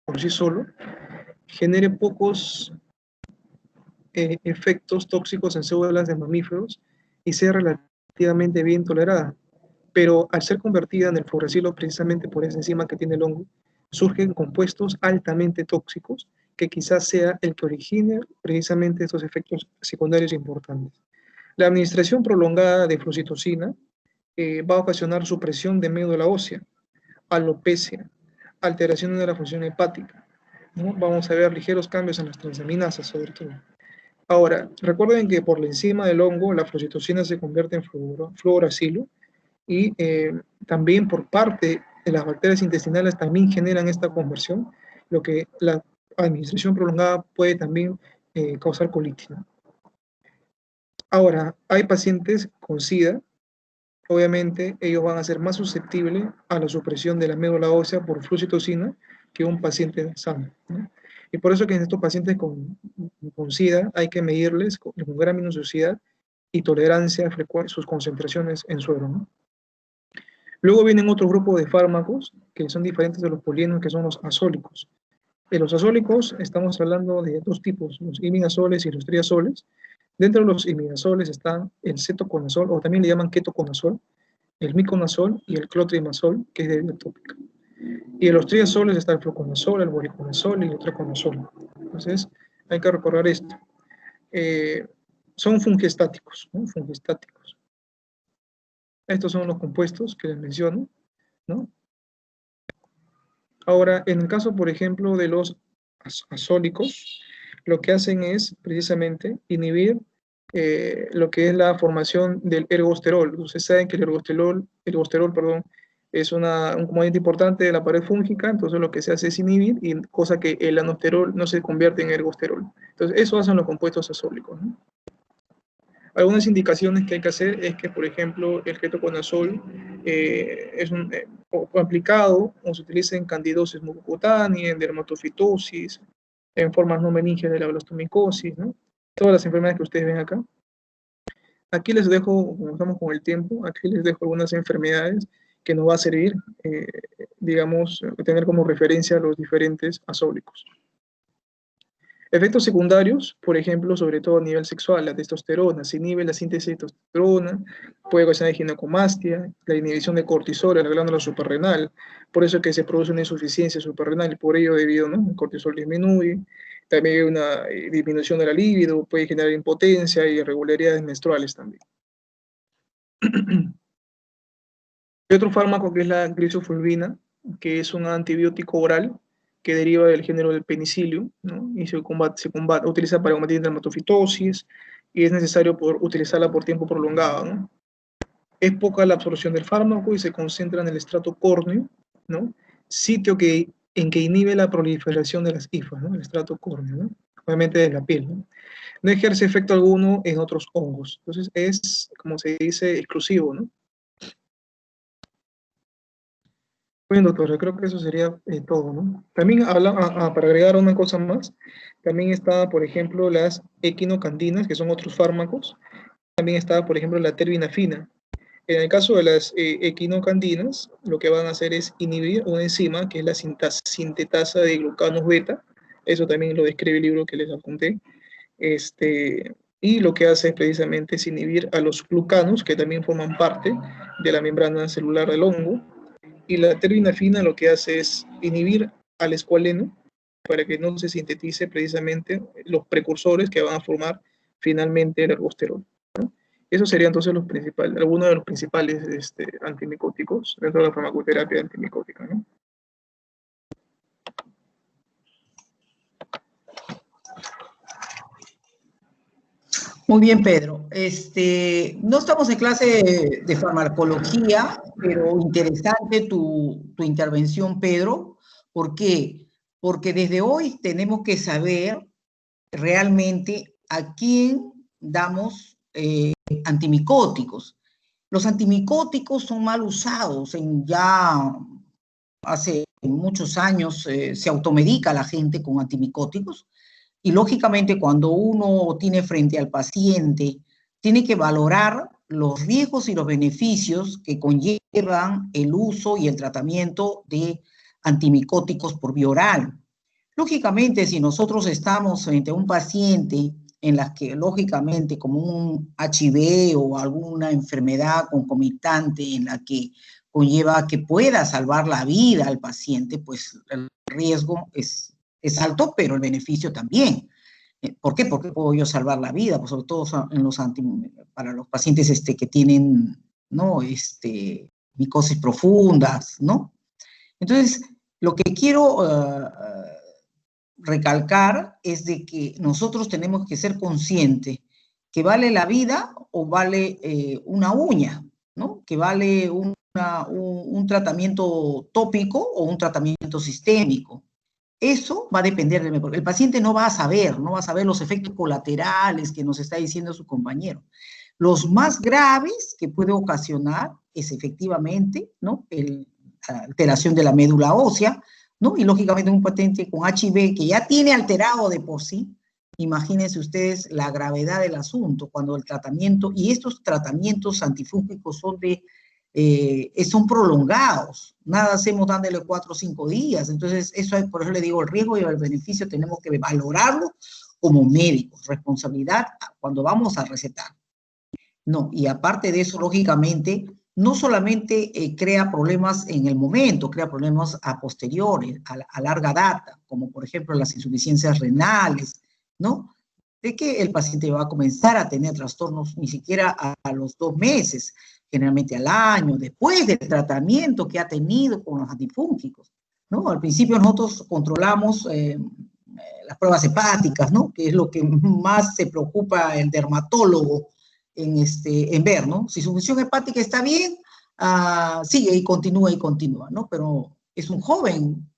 por sí solo genere pocos efectos tóxicos en células de mamíferos y sea relativamente bien tolerada. Pero al ser convertida en el fluoracilo precisamente por esa enzima que tiene el hongo, surgen compuestos altamente tóxicos que quizás sea el que origine precisamente estos efectos secundarios importantes. La administración prolongada de flucitocina va a ocasionar supresión de médula ósea, alopecia, alteraciones de la función hepática, ¿no? Vamos a ver ligeros cambios en las transaminasas, sobre todo. Ahora, recuerden que por la enzima del hongo, la flucitocina se convierte en fluoracilo y también por parte de las bacterias intestinales también generan esta conversión, lo que la administración prolongada puede también causar colitis, ¿no? Ahora, hay pacientes con SIDA, obviamente ellos van a ser más susceptibles a la supresión de la médula ósea por flucitocina que un paciente sano, ¿no? Y por eso que en estos pacientes con SIDA hay que medirles con gran minuciosidad y tolerancia a sus concentraciones en suero, ¿no? Luego vienen otro grupo de fármacos que son diferentes de los polinos, que son los azólicos. En los azólicos estamos hablando de dos tipos, los imidazoles y los triazoles. Dentro de los imidazoles están el cetoconazol, o también le llaman ketoconazol, el miconazol y el clotrimazol, que es de vía tópica. Y en los triazoles está el fluconazol, el voriconazol y el treconazol. Entonces, hay que recordar esto. Son fungestáticos, ¿no? Fungestáticos. Estos son los compuestos que les menciono, ¿no? Ahora, en el caso, por ejemplo, de los azólicos, lo que hacen es precisamente inhibir lo que es la formación del ergosterol. Ustedes saben que el ergosterol, perdón, es un componente importante de la pared fúngica, entonces lo que se hace es inhibir, y cosa que el anosterol no se convierte en ergosterol. Entonces, eso hacen los compuestos azólicos, ¿no? Algunas indicaciones que hay que hacer es que, por ejemplo, el ketoconazol es aplicado o se utiliza en candidosis mucocutánea, en dermatofitosis, en formas no meningias de la blastomicosis, ¿no? Todas las enfermedades que ustedes ven acá. Aquí les dejo, como estamos con el tiempo, aquí les dejo algunas enfermedades que nos va a servir, digamos, tener como referencia los diferentes azólicos. Efectos secundarios, por ejemplo, sobre todo a nivel sexual, la testosterona, se inhibe la síntesis de testosterona, puede ocasionar ginecomastia, la inhibición de cortisol en la glándula suprarrenal, por eso que se produce una insuficiencia suprarrenal, y por ello debido, ¿no? El cortisol disminuye, también hay una disminución de la libido, puede generar impotencia y irregularidades menstruales también. Hay otro fármaco que es la glisofulvina, que es un antibiótico oral, que deriva del género del penicilio, ¿no? Y se utiliza para combatir dermatofitosis y es necesario utilizarla por tiempo prolongado, ¿no? Es poca la absorción del fármaco y se concentra en el estrato córneo, ¿no? Sitio en que inhibe la proliferación de las hifas, ¿no? El estrato córneo, ¿no? Obviamente de la piel, ¿no? No ejerce efecto alguno en otros hongos. Entonces es, como se dice, exclusivo, ¿no? Bueno, doctor, yo creo que eso sería todo, ¿no? También para agregar una cosa más, también está, por ejemplo, las equinocandinas, que son otros fármacos. También está, por ejemplo, la terbinafina. En el caso de las equinocandinas, lo que van a hacer es inhibir una enzima, que es la sintetasa de glucanos beta. Eso también lo describe el libro que les apunté. Y lo que hace es precisamente es inhibir a los glucanos, que también forman parte de la membrana celular del hongo. Y la terbinafina lo que hace es inhibir al escualeno para que no se sintetice precisamente los precursores que van a formar finalmente el ergosterol, ¿no? Esos serían entonces algunos de los principales antimicóticos dentro de la farmacoterapia antimicótica, ¿no? Muy bien, Pedro. No estamos en clase de farmacología, pero interesante tu intervención, Pedro. ¿Por qué? Porque desde hoy tenemos que saber realmente a quién damos antimicóticos. Los antimicóticos son mal usados. Ya hace muchos años se automedica a la gente con antimicóticos. Y lógicamente cuando uno tiene frente al paciente, tiene que valorar los riesgos y los beneficios que conllevan el uso y el tratamiento de antimicóticos por vía oral. Lógicamente, si nosotros estamos frente a un paciente en la que, lógicamente, como un HIV o alguna enfermedad concomitante en la que conlleva que pueda salvar la vida al paciente, pues el riesgo es alto, pero el beneficio también. ¿Por qué? Porque puedo yo salvar la vida, pues sobre todo para los pacientes que tienen, ¿no? Micosis profundas, ¿no? Entonces, lo que quiero recalcar es de que nosotros tenemos que ser conscientes que vale la vida o vale una uña, ¿no? Que vale un tratamiento tópico o un tratamiento sistémico. Eso va a depender de mí, porque el paciente no va a saber, no va a saber los efectos colaterales que nos está diciendo su compañero. Los más graves que puede ocasionar es efectivamente, ¿no? La alteración de la médula ósea, ¿no? Y lógicamente un paciente con HIV que ya tiene alterado de por sí, imagínense ustedes la gravedad del asunto cuando el tratamiento, y estos tratamientos antifúngicos son prolongados, nada hacemos dándole 4 o 5 días, entonces por eso le digo, el riesgo y el beneficio tenemos que valorarlo como médicos, responsabilidad cuando vamos a recetar. No, y aparte de eso, lógicamente, no solamente crea problemas en el momento, crea problemas a posteriores, a larga data, como por ejemplo las insuficiencias renales, ¿no? De que el paciente va a comenzar a tener trastornos ni siquiera a los 2 meses, generalmente al año, después del tratamiento que ha tenido con los antifúngicos, ¿no? Al principio nosotros controlamos las pruebas hepáticas, ¿no? Que es lo que más se preocupa el dermatólogo en ver, ¿no? Si su función hepática está bien, sigue y continúa, ¿no? Pero es un joven,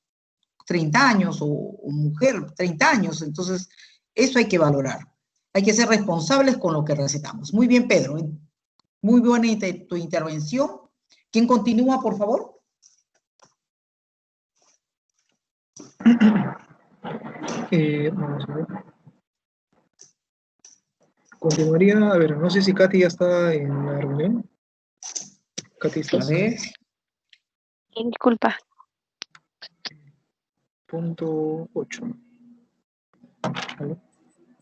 30 años, o mujer, 30 años, entonces eso hay que valorar. Hay que ser responsables con lo que recetamos. Muy bien, Pedro. Muy buena tu intervención. ¿Quién continúa, por favor? Vamos a ver. Continuaría, a ver, no sé si Katy ya está en la reunión. Katy, A ¿estás? ver. Disculpa. Punto 8. ¿Vale?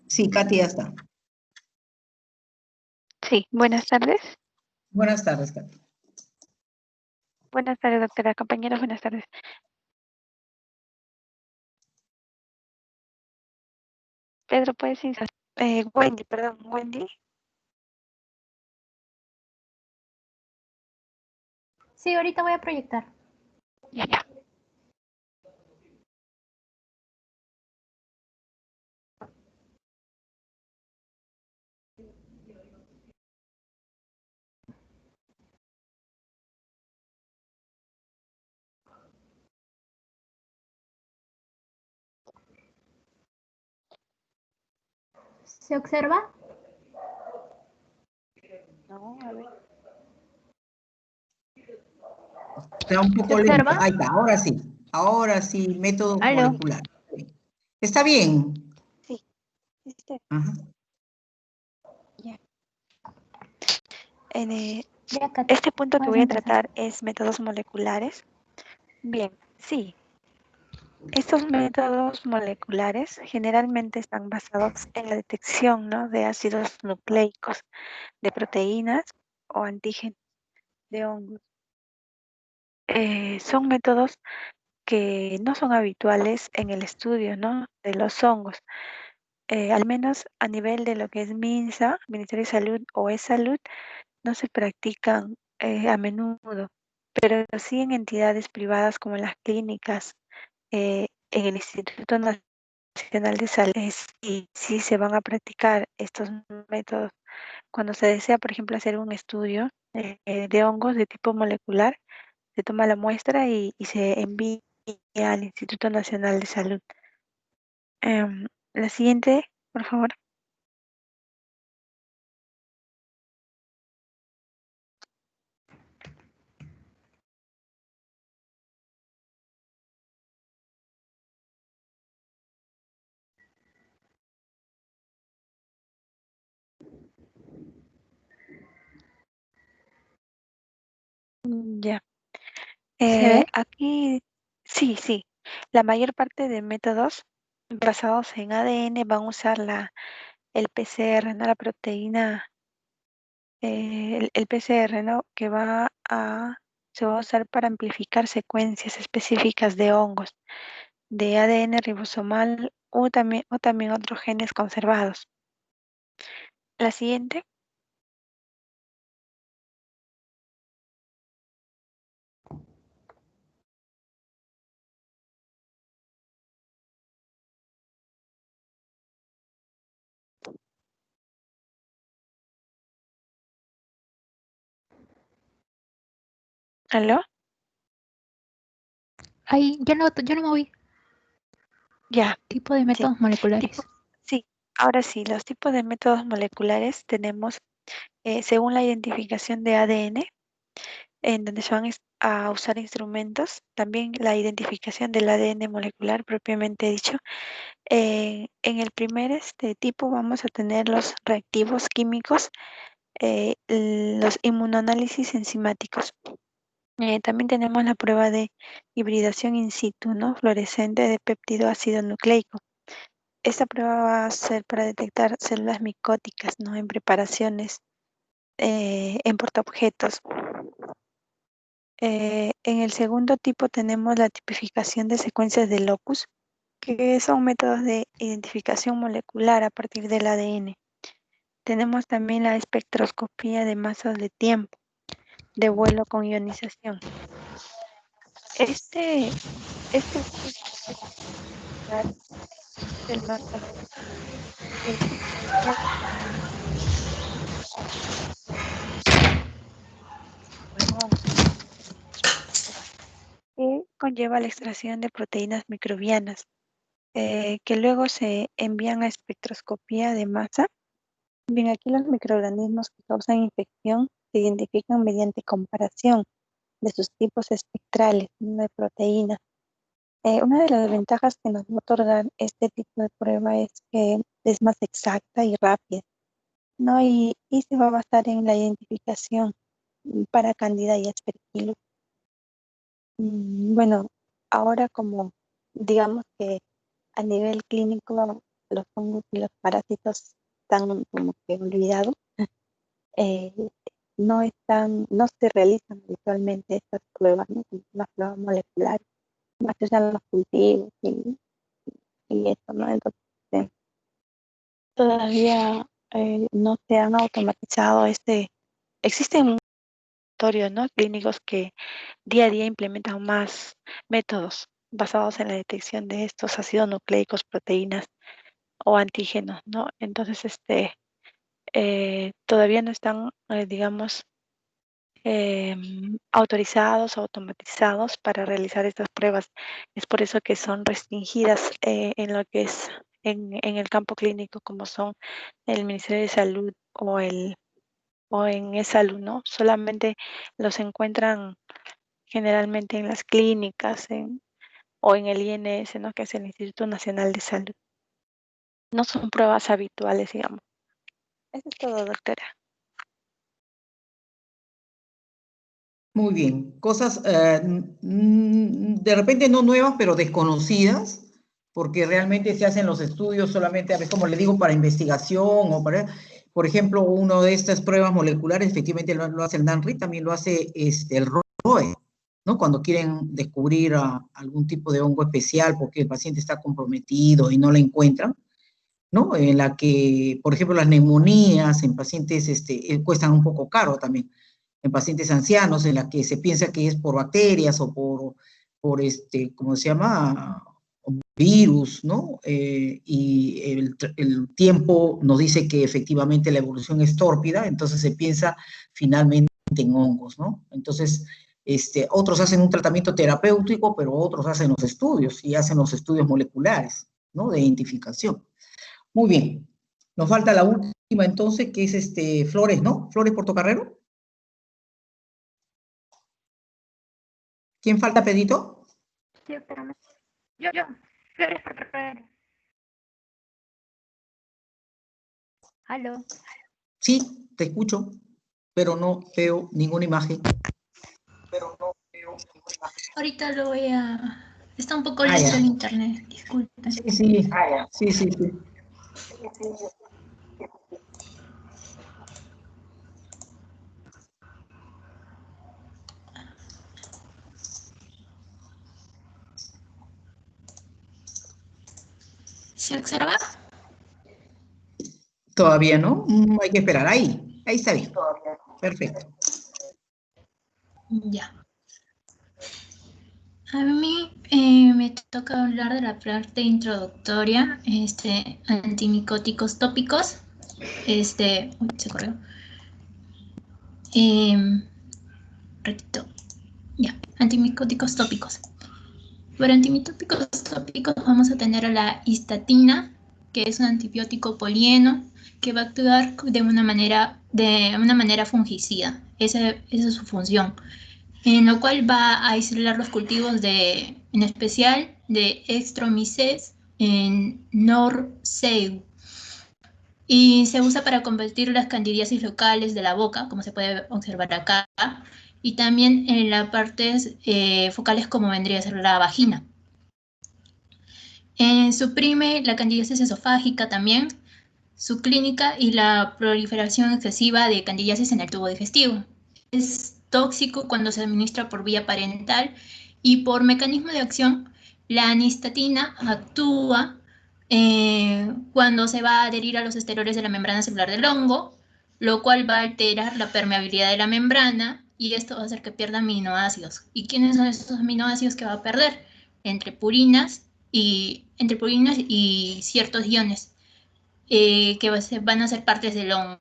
Sí, Katy ya está. Sí, buenas tardes. Buenas tardes, Katy. Buenas tardes, doctora. Compañeros, buenas tardes. Pedro, ¿puedes insertar? Wendy, perdón, Wendy. Sí, ahorita voy a proyectar. Ya. ¿Se observa? No, a ver. Está un poco ¿Se lento. observa? Ahí está, ahora sí. Ahora sí, método ¿Aló? molecular. Está bien. Sí. Ajá. Ya. Ya, Katy, Este punto que puedes voy a empezar. tratar es métodos moleculares. Bien, sí. Estos métodos moleculares generalmente están basados en la detección, ¿no?, de ácidos nucleicos, de proteínas o antígenos de hongos. Son métodos que no son habituales en el estudio, ¿no?, de los hongos, al menos a nivel de lo que es MINSA, Ministerio de Salud o eSalud, no se practican a menudo, pero sí en entidades privadas como las clínicas, en el Instituto Nacional de Salud, sí se van a practicar estos métodos. Cuando se desea, por ejemplo, hacer un estudio de hongos de tipo molecular, se toma la muestra y se envía al Instituto Nacional de Salud. La siguiente, por favor. Ya. ¿Se ve? Aquí, sí, sí. La mayor parte de métodos basados en ADN van a usar el PCR, ¿no? La proteína, el PCR, ¿no? Se va a usar para amplificar secuencias específicas de hongos, de ADN ribosomal o también otros genes conservados. La siguiente. ¿Aló? Ahí, yo no me moví. Ya, Tipo de sí. métodos moleculares. Sí, ahora sí, los tipos de métodos moleculares tenemos, según la identificación de ADN, en donde se van a usar instrumentos, también la identificación del ADN molecular propiamente dicho. En el primer tipo vamos a tener los reactivos químicos, los inmunoanálisis enzimáticos. También tenemos la prueba de hibridación in situ, ¿no? Fluorescente de péptido ácido nucleico. Esta prueba va a ser para detectar células micóticas, ¿no? En preparaciones, en portaobjetos. En el segundo tipo tenemos la tipificación de secuencias de locus, que son métodos de identificación molecular a partir del ADN. Tenemos también la espectroscopía de masas de tiempo, de vuelo con ionización. Este del masa que conlleva la extracción de proteínas microbianas, que luego se envían a espectroscopía de masa. Bien, aquí los microorganismos que causan infección se identifican mediante comparación de sus tipos espectrales, ¿no? De proteínas. Una de las ventajas que nos va a otorgar este tipo de prueba es que es más exacta y rápida, ¿no? Y se va a basar en la identificación para Candida y Aspergillus. Bueno, ahora como digamos que a nivel clínico los hongos y los parásitos están como que olvidados, eh, no se realizan habitualmente estas pruebas, ¿no? Como las pruebas moleculares, más se usan los cultivos y eso, ¿no? Entonces, todavía no se han automatizado existen laboratorios, ¿no? Clínicos que día a día implementan más métodos basados en la detección de estos ácidos nucleicos, proteínas o antígenos, ¿no? Entonces, todavía no están, digamos, autorizados o automatizados para realizar estas pruebas. Es por eso que son restringidas en lo que es en el campo clínico, como son el Ministerio de Salud o en e-Salud, ¿no? Solamente los encuentran generalmente en las clínicas o en el INS, ¿no? Que es el Instituto Nacional de Salud. No son pruebas habituales, digamos. Eso es todo, doctora. Muy bien. Cosas de repente no nuevas, pero desconocidas, porque realmente se hacen los estudios solamente, a veces, como le digo, para investigación o para... Por ejemplo, una de estas pruebas moleculares, efectivamente lo hace el NANRI, también lo hace el ROE, ¿no? Cuando quieren descubrir algún tipo de hongo especial porque el paciente está comprometido y no lo encuentran, ¿no? En la que, por ejemplo, las neumonías en pacientes cuestan un poco caro también, en pacientes ancianos, en la que se piensa que es por bacterias o por ¿cómo se llama? Virus, ¿no? Y el tiempo nos dice que efectivamente la evolución es tórpida, entonces se piensa finalmente en hongos, ¿no? Entonces, otros hacen un tratamiento terapéutico, pero otros hacen los estudios y hacen los estudios moleculares, ¿no? De identificación. Muy bien. Nos falta la última entonces, que es Flores, ¿no? Flores Portocarrero. ¿Quién falta, Pedrito? Sí, espérame. Yo. Flores por favor. Aló. Sí, te escucho, pero no veo ninguna imagen. Ahorita lo voy a Está un poco Ah, lento ya. el internet, disculpen. Sí, sí. Sí, sí, sí. ¿Se observa? Todavía no. Hay que esperar. Ahí está bien. Perfecto. Ya. A mí me toca hablar de la parte introductoria, antimicóticos tópicos. Uy, se corrió. Ratito. Ya, antimicóticos tópicos. Para antimicóticos tópicos vamos a tener a la histatina, que es un antibiótico polieno que va a actuar de una manera fungicida. Esa es su función, en lo cual va a aislar los cultivos en especial de Extromyces en Norseu. Y se usa para combatir las candidiasis locales de la boca, como se puede observar acá, y también en las partes focales como vendría a ser la vagina. Suprime la candidiasis esofágica también, su clínica y la proliferación excesiva de candidiasis en el tubo digestivo. Es tóxico cuando se administra por vía parental y por mecanismo de acción, la anistatina actúa cuando se va a adherir a los esteroles de la membrana celular del hongo, lo cual va a alterar la permeabilidad de la membrana y esto va a hacer que pierda aminoácidos. ¿Y quiénes son estos aminoácidos que va a perder? Entre purinas y ciertos iones que van a ser partes del hongo.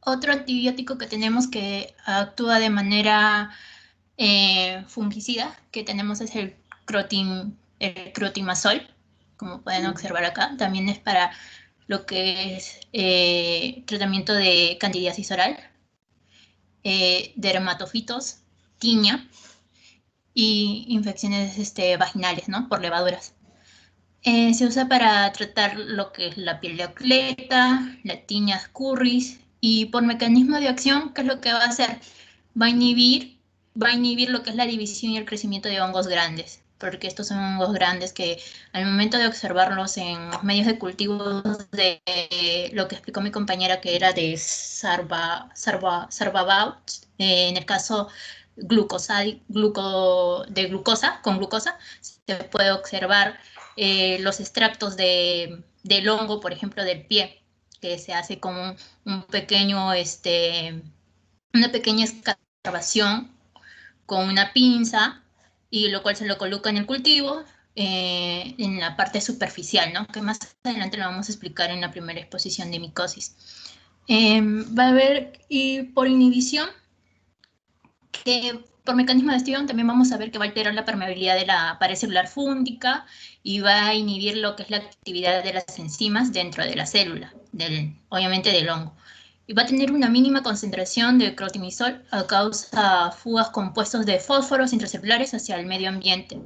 Otro antibiótico que tenemos que actúa de manera fungicida que tenemos es el crotimazol, como pueden observar acá. También es para lo que es tratamiento de candidiasis oral, dermatofitos, tiña y infecciones vaginales, ¿no? Por levaduras. Se usa para tratar lo que es la piel de atleta, la tiña scurris, y por mecanismo de acción, ¿qué es lo que va a hacer? Va a inhibir lo que es la división y el crecimiento de hongos grandes, porque estos son hongos grandes que al momento de observarlos en los medios de cultivo de lo que explicó mi compañera que era de Sarbabaut, en el caso de glucosa, con glucosa, se puede observar los extractos del hongo, por ejemplo, del pie, que se hace como un pequeño, una pequeña excavación con una pinza, y lo cual se lo coloca en el cultivo, en la parte superficial, ¿no? Que más adelante lo vamos a explicar en la primera exposición de micosis. Va a haber, y por inhibición, que por mecanismo de acción también vamos a ver que va a alterar la permeabilidad de la pared celular fúngica y va a inhibir lo que es la actividad de las enzimas dentro de la célula, obviamente del hongo. Y va a tener una mínima concentración de crotimizol a causa fugas compuestos de fósforos intracelulares hacia el medio ambiente.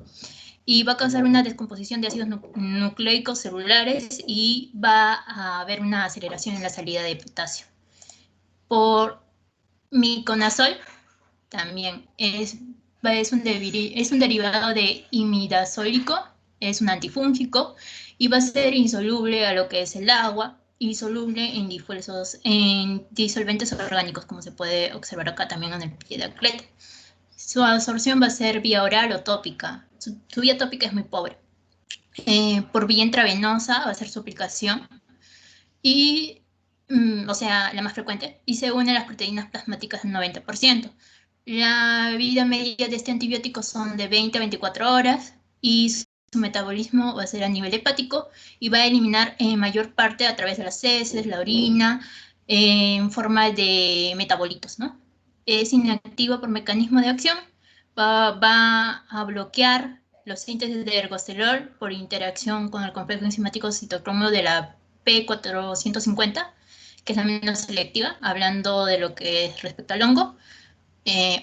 Y va a causar una descomposición de ácidos nucleicos celulares y va a haber una aceleración en la salida de potasio. Por miconazol, también es un derivado de imidazólico, es un antifúngico y va a ser insoluble a lo que es el agua y soluble en disolventes orgánicos, como se puede observar acá también en el pie de atleta. Su absorción va a ser vía oral o tópica. Su vía tópica es muy pobre. Por vía intravenosa va a ser su aplicación y, o sea, la más frecuente, y se une a las proteínas plasmáticas del 90%. La vida media de este antibiótico son de 20 a 24 horas y su metabolismo va a ser a nivel hepático y va a eliminar en mayor parte a través de las heces, la orina, en forma de metabolitos, ¿no? Es inactivo por mecanismo de acción, va a bloquear los síntesis de ergosterol por interacción con el complejo enzimático citocromo de la P450, que es la menos selectiva, hablando de lo que es respecto al hongo.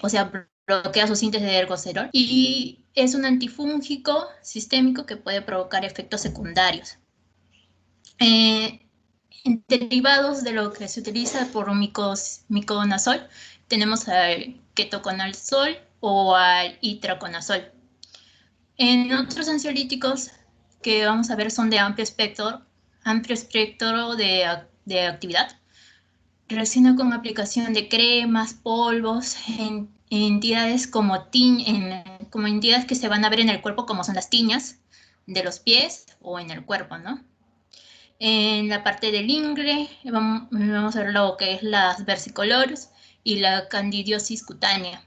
O sea, bloquea su síntesis de ergosterol y es un antifúngico sistémico que puede provocar efectos secundarios. En derivados de lo que se utiliza por miconazol, tenemos al ketoconazol o al itraconazol. En otros ansiolíticos que vamos a ver son de amplio espectro de actividad. Reacciona con aplicación de cremas, polvos, en entidades como entidades que se van a ver en el cuerpo, como son las tiñas de los pies o en el cuerpo, ¿no? En la parte del ingle vamos a ver lo que es las versicolores y la candidiosis cutánea.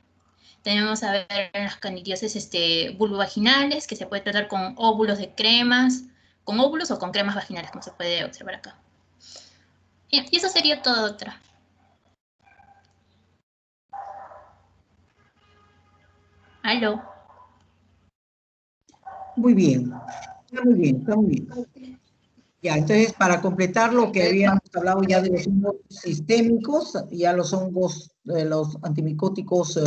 También vamos a ver las candidiosis vulvovaginales, que se puede tratar con óvulos de cremas, con óvulos o con cremas vaginales, como se puede observar acá. Y eso sería todo, doctora. ¿Aló? Muy bien, está muy bien, está muy bien. Ya, entonces, para completar lo que habíamos hablado ya de los hongos sistémicos, ya los hongos, los antimicóticos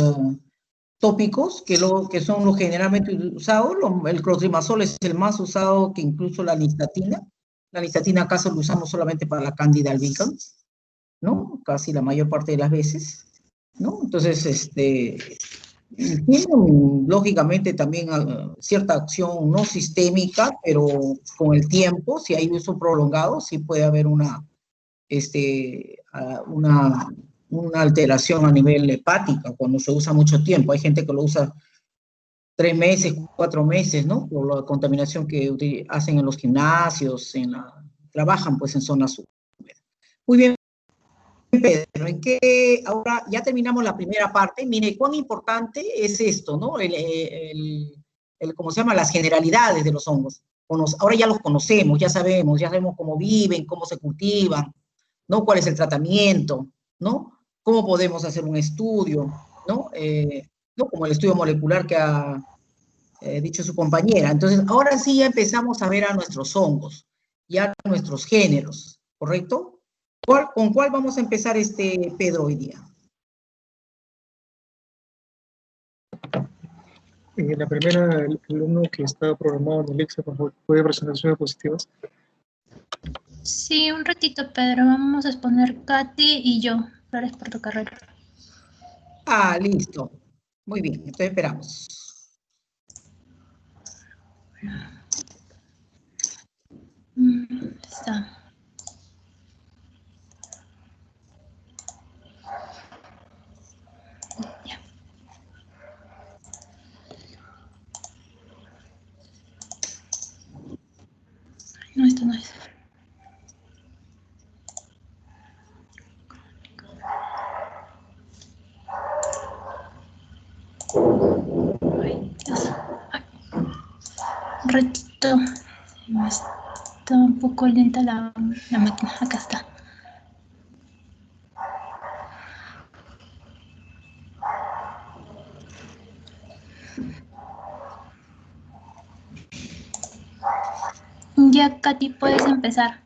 tópicos, que son los generalmente usados, el clotrimazol es el más usado que incluso la nistatina. La nistatina acaso lo usamos solamente para la Candida albicans, ¿no? Casi la mayor parte de las veces, ¿no? Entonces, tienen lógicamente también cierta acción no sistémica, pero con el tiempo, si hay uso prolongado, sí puede haber una alteración a nivel hepática cuando se usa mucho tiempo. Hay gente que lo usa 3 meses, 4 meses, ¿no? Por la contaminación que hacen en los gimnasios, trabajan pues en zonas húmedas. Muy bien, Pedro, ahora ya terminamos la primera parte. Mire, cuán importante es esto, ¿no? ¿Cómo se llama? Las generalidades de los hongos. Ahora ya los conocemos, ya sabemos cómo viven, cómo se cultivan, ¿no? ¿Cuál es el tratamiento, ¿no? ¿Cómo podemos hacer un estudio, ¿no? ¿No? Como el estudio molecular que ha dicho su compañera. Entonces, ahora sí ya empezamos a ver a nuestros hongos, ya a nuestros géneros, ¿correcto? ¿Con cuál vamos a empezar, Pedro, hoy día? La primera, el alumno que está programado en el EXA, por favor, puede presentar sus diapositivas. Sí, un ratito, Pedro. Vamos a exponer Katy y yo. Flores por tu carrera. Ah, listo. Muy bien, entonces esperamos. Está. Ya. No, esto no es. Ay, Dios. Ay. Un ratito. Está un poco lenta la máquina. Acá está. Ya, Katy, puedes empezar.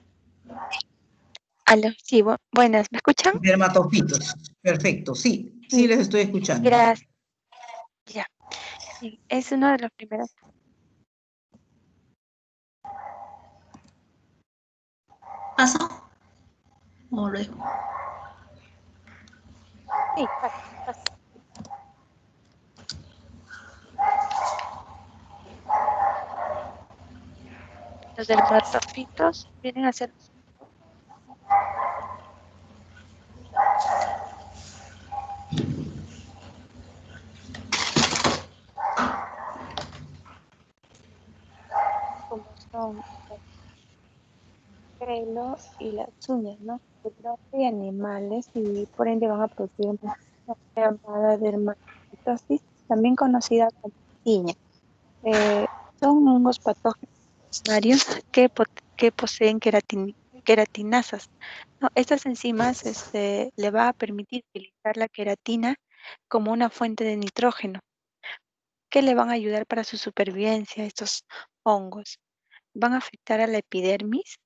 Aló, sí, buenas, ¿me escuchan? Dermatofitos, perfecto, sí, sí les estoy escuchando. Gracias. Ya, sí, es uno de los primeros. ¿Paso? ¿O lo dejo? Sí, pasa. Los dermatofitos vienen a ser como son el pelo y las uñas, ¿no? Se trata de animales y por ende van a producir una llamada dermatosis, también conocida como tiña. Eh, Son hongos patógenos primarios que poseen queratinasas, ¿no? Estas enzimas le va a permitir utilizar la queratina como una fuente de nitrógeno que le van a ayudar para su supervivencia estos hongos. Van a afectar a la epidermis,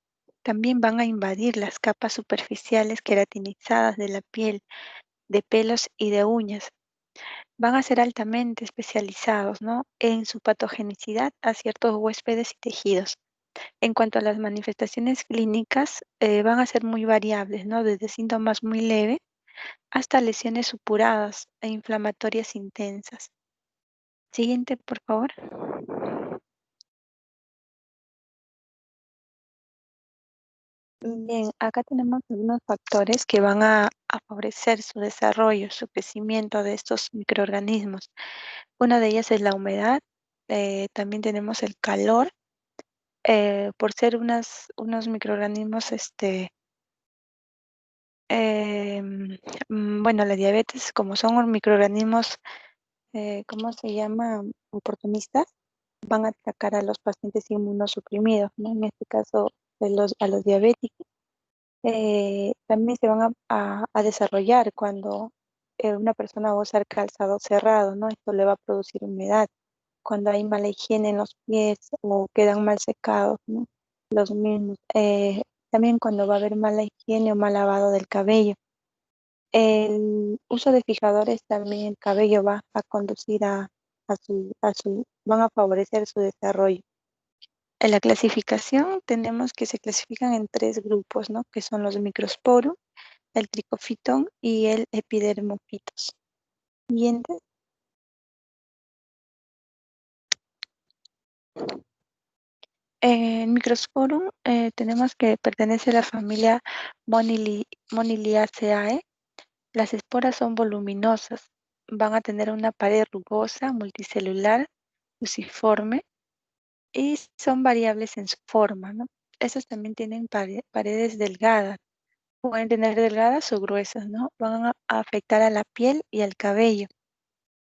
también van a invadir las capas superficiales queratinizadas de la piel, de pelos y de uñas. Van a ser altamente especializados, ¿no? En su patogenicidad a ciertos huéspedes y tejidos. En cuanto a las manifestaciones clínicas, van a ser muy variables, ¿no? Desde síntomas muy leves hasta lesiones supuradas e inflamatorias intensas. Siguiente, por favor. Bien, acá tenemos algunos factores que van a favorecer su desarrollo, su crecimiento de estos microorganismos. Una de ellas es la humedad, también tenemos el calor, por ser unos microorganismos, bueno, la diabetes, como son microorganismos, ¿cómo se llama? Oportunistas, van a atacar a los pacientes inmunosuprimidos, ¿no? En este caso, a los diabéticos. También se van a desarrollar cuando una persona va a usar calzado cerrado, ¿no? Esto le va a producir humedad. Cuando hay mala higiene en los pies o quedan mal secados, ¿no? Los mismos. También cuando va a haber mala higiene o mal lavado del cabello. El uso de fijadores también el cabello va a conducir van a favorecer su desarrollo. En la clasificación tenemos que se clasifican en tres grupos, ¿no? Que son los microsporum, el tricofitón y el epidermofitos. Siguiente. En Microsporum tenemos que pertenece a la familia Moniliaceae. Las esporas son voluminosas, van a tener una pared rugosa, multicelular, fusiforme y son variables en su forma, ¿no? Esas también tienen paredes delgadas, pueden tener delgadas o gruesas, ¿no? Van a afectar a la piel y al cabello.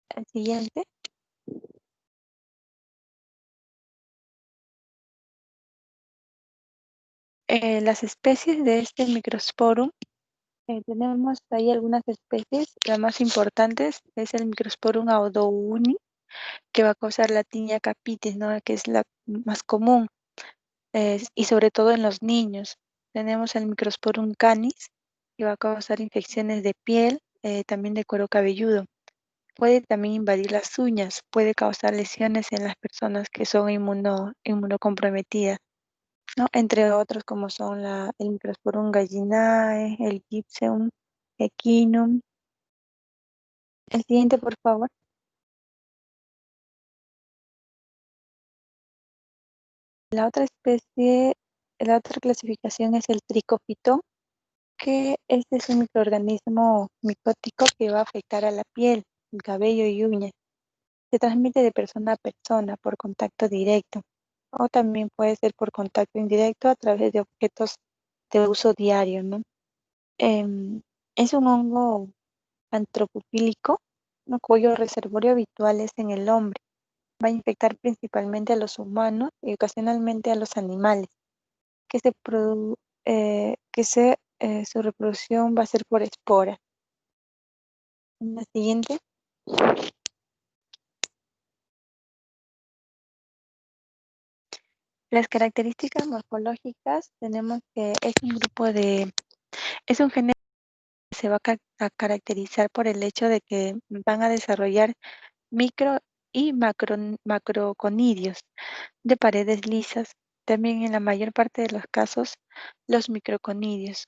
El siguiente. Las especies de este Microsporum, tenemos ahí algunas especies. Las más importantes es el Microsporum audouni, que va a causar la tinea capitis, ¿no? Que es la más común, y sobre todo en los niños. Tenemos el Microsporum canis, que va a causar infecciones de piel, también de cuero cabelludo. Puede también invadir las uñas, puede causar lesiones en las personas que son inmunocomprometidas, ¿no? Entre otros como son el Microsporum gallinae, el Gypsum equinum. El siguiente, por favor. La otra especie, la otra clasificación es el tricofitón, que este es un microorganismo micótico que va a afectar a la piel, el cabello y uñas. Se transmite de persona a persona por contacto directo o también puede ser por contacto indirecto a través de objetos de uso diario, ¿no? Em, es un hongo antropofílico, ¿no? Cuyo reservorio habitual es en el hombre. Va a infectar principalmente a los humanos y ocasionalmente a los animales, que su reproducción va a ser por espora. En la siguiente. Las características morfológicas tenemos que es un género que se va a caracterizar por el hecho de que van a desarrollar micro y macroconidios de paredes lisas. También en la mayor parte de los casos, los microconidios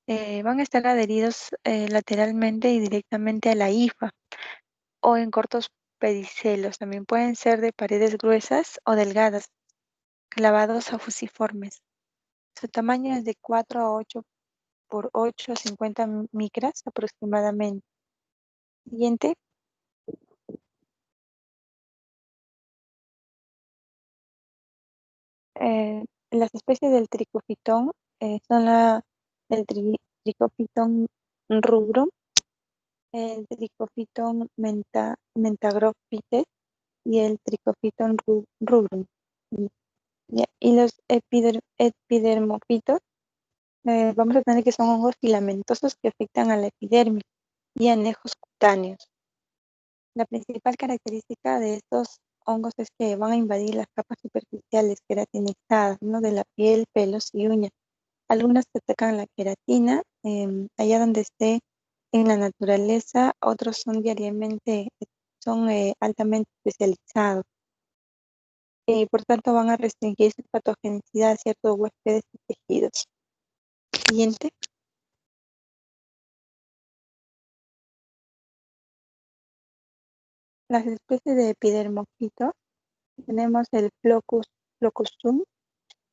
van a estar adheridos lateralmente y directamente a la hifa o en cortos pedicelos. También pueden ser de paredes gruesas o delgadas, clavados a fusiformes. Su tamaño es de 4 a 8 por 8 a 50 micras aproximadamente. Siguiente. Las especies del tricofitón son el tricofitón rubrum, el tricofitón mentagrophytes y el tricofitón rubrum. Y los epidermofitos, vamos a tener que son hongos filamentosos que afectan a la epidermis y anejos cutáneos. La principal característica de estos hongos es que van a invadir las capas superficiales queratinizadas, ¿no? De la piel, pelos y uñas. Algunos atacan la queratina, allá donde esté en la naturaleza, otros son altamente especializados. Y por tanto van a restringir su patogenicidad a ciertos huéspedes y tejidos. Siguiente. Las especies de epidermofitos, tenemos el Flocusum,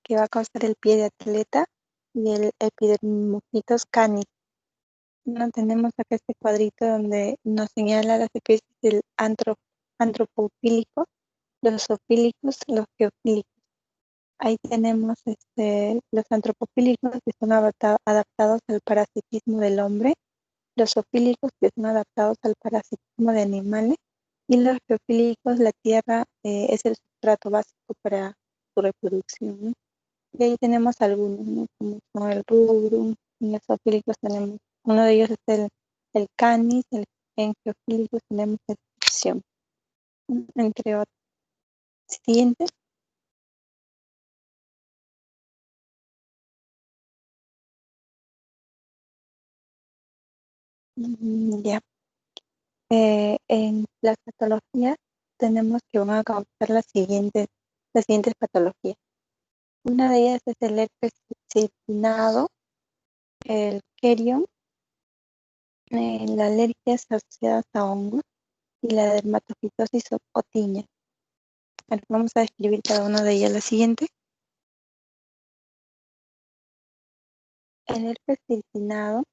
que va a causar el pie de atleta, y el Epidermoclitos canis. No tenemos acá este cuadrito donde nos señala las especies del antropofílico, los zoofílicos, los geofílicos. Ahí tenemos los antropofílicos que son adaptados al parasitismo del hombre, los zoofílicos que son adaptados al parasitismo de animales, y los geofílicos, la tierra es el sustrato básico para su reproducción, ¿no? Y ahí tenemos algunos, ¿no? Como son el rubrum, y los zoofílicos tenemos, uno de ellos es el canis, en geofílicos tenemos el Physeum, entre otros. Siguiente. Ya. En las patologías tenemos que van a causar las siguientes patologías. Una de ellas es el herpes circinado, el querion, la alergias asociadas a hongos y la dermatofitosis o tiña. Bueno, vamos a describir cada una de ellas. La siguiente. El herpes circinado,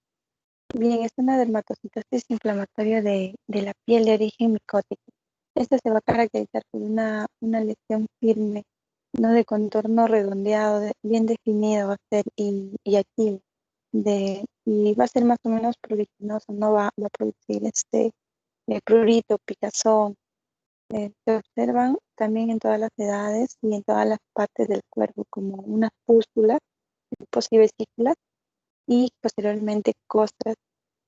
bien, es una dermatocitosis inflamatoria de la piel de origen micótico. Esta se va a caracterizar por una lesión firme, no de contorno redondeado, bien definido va a ser y activo. Y va a ser más o menos pruriginoso, no va a producir prurito, picazón. Se observan también en todas las edades y en todas las partes del cuerpo, como unas pústulas, tipos y vesículas, y posteriormente costras,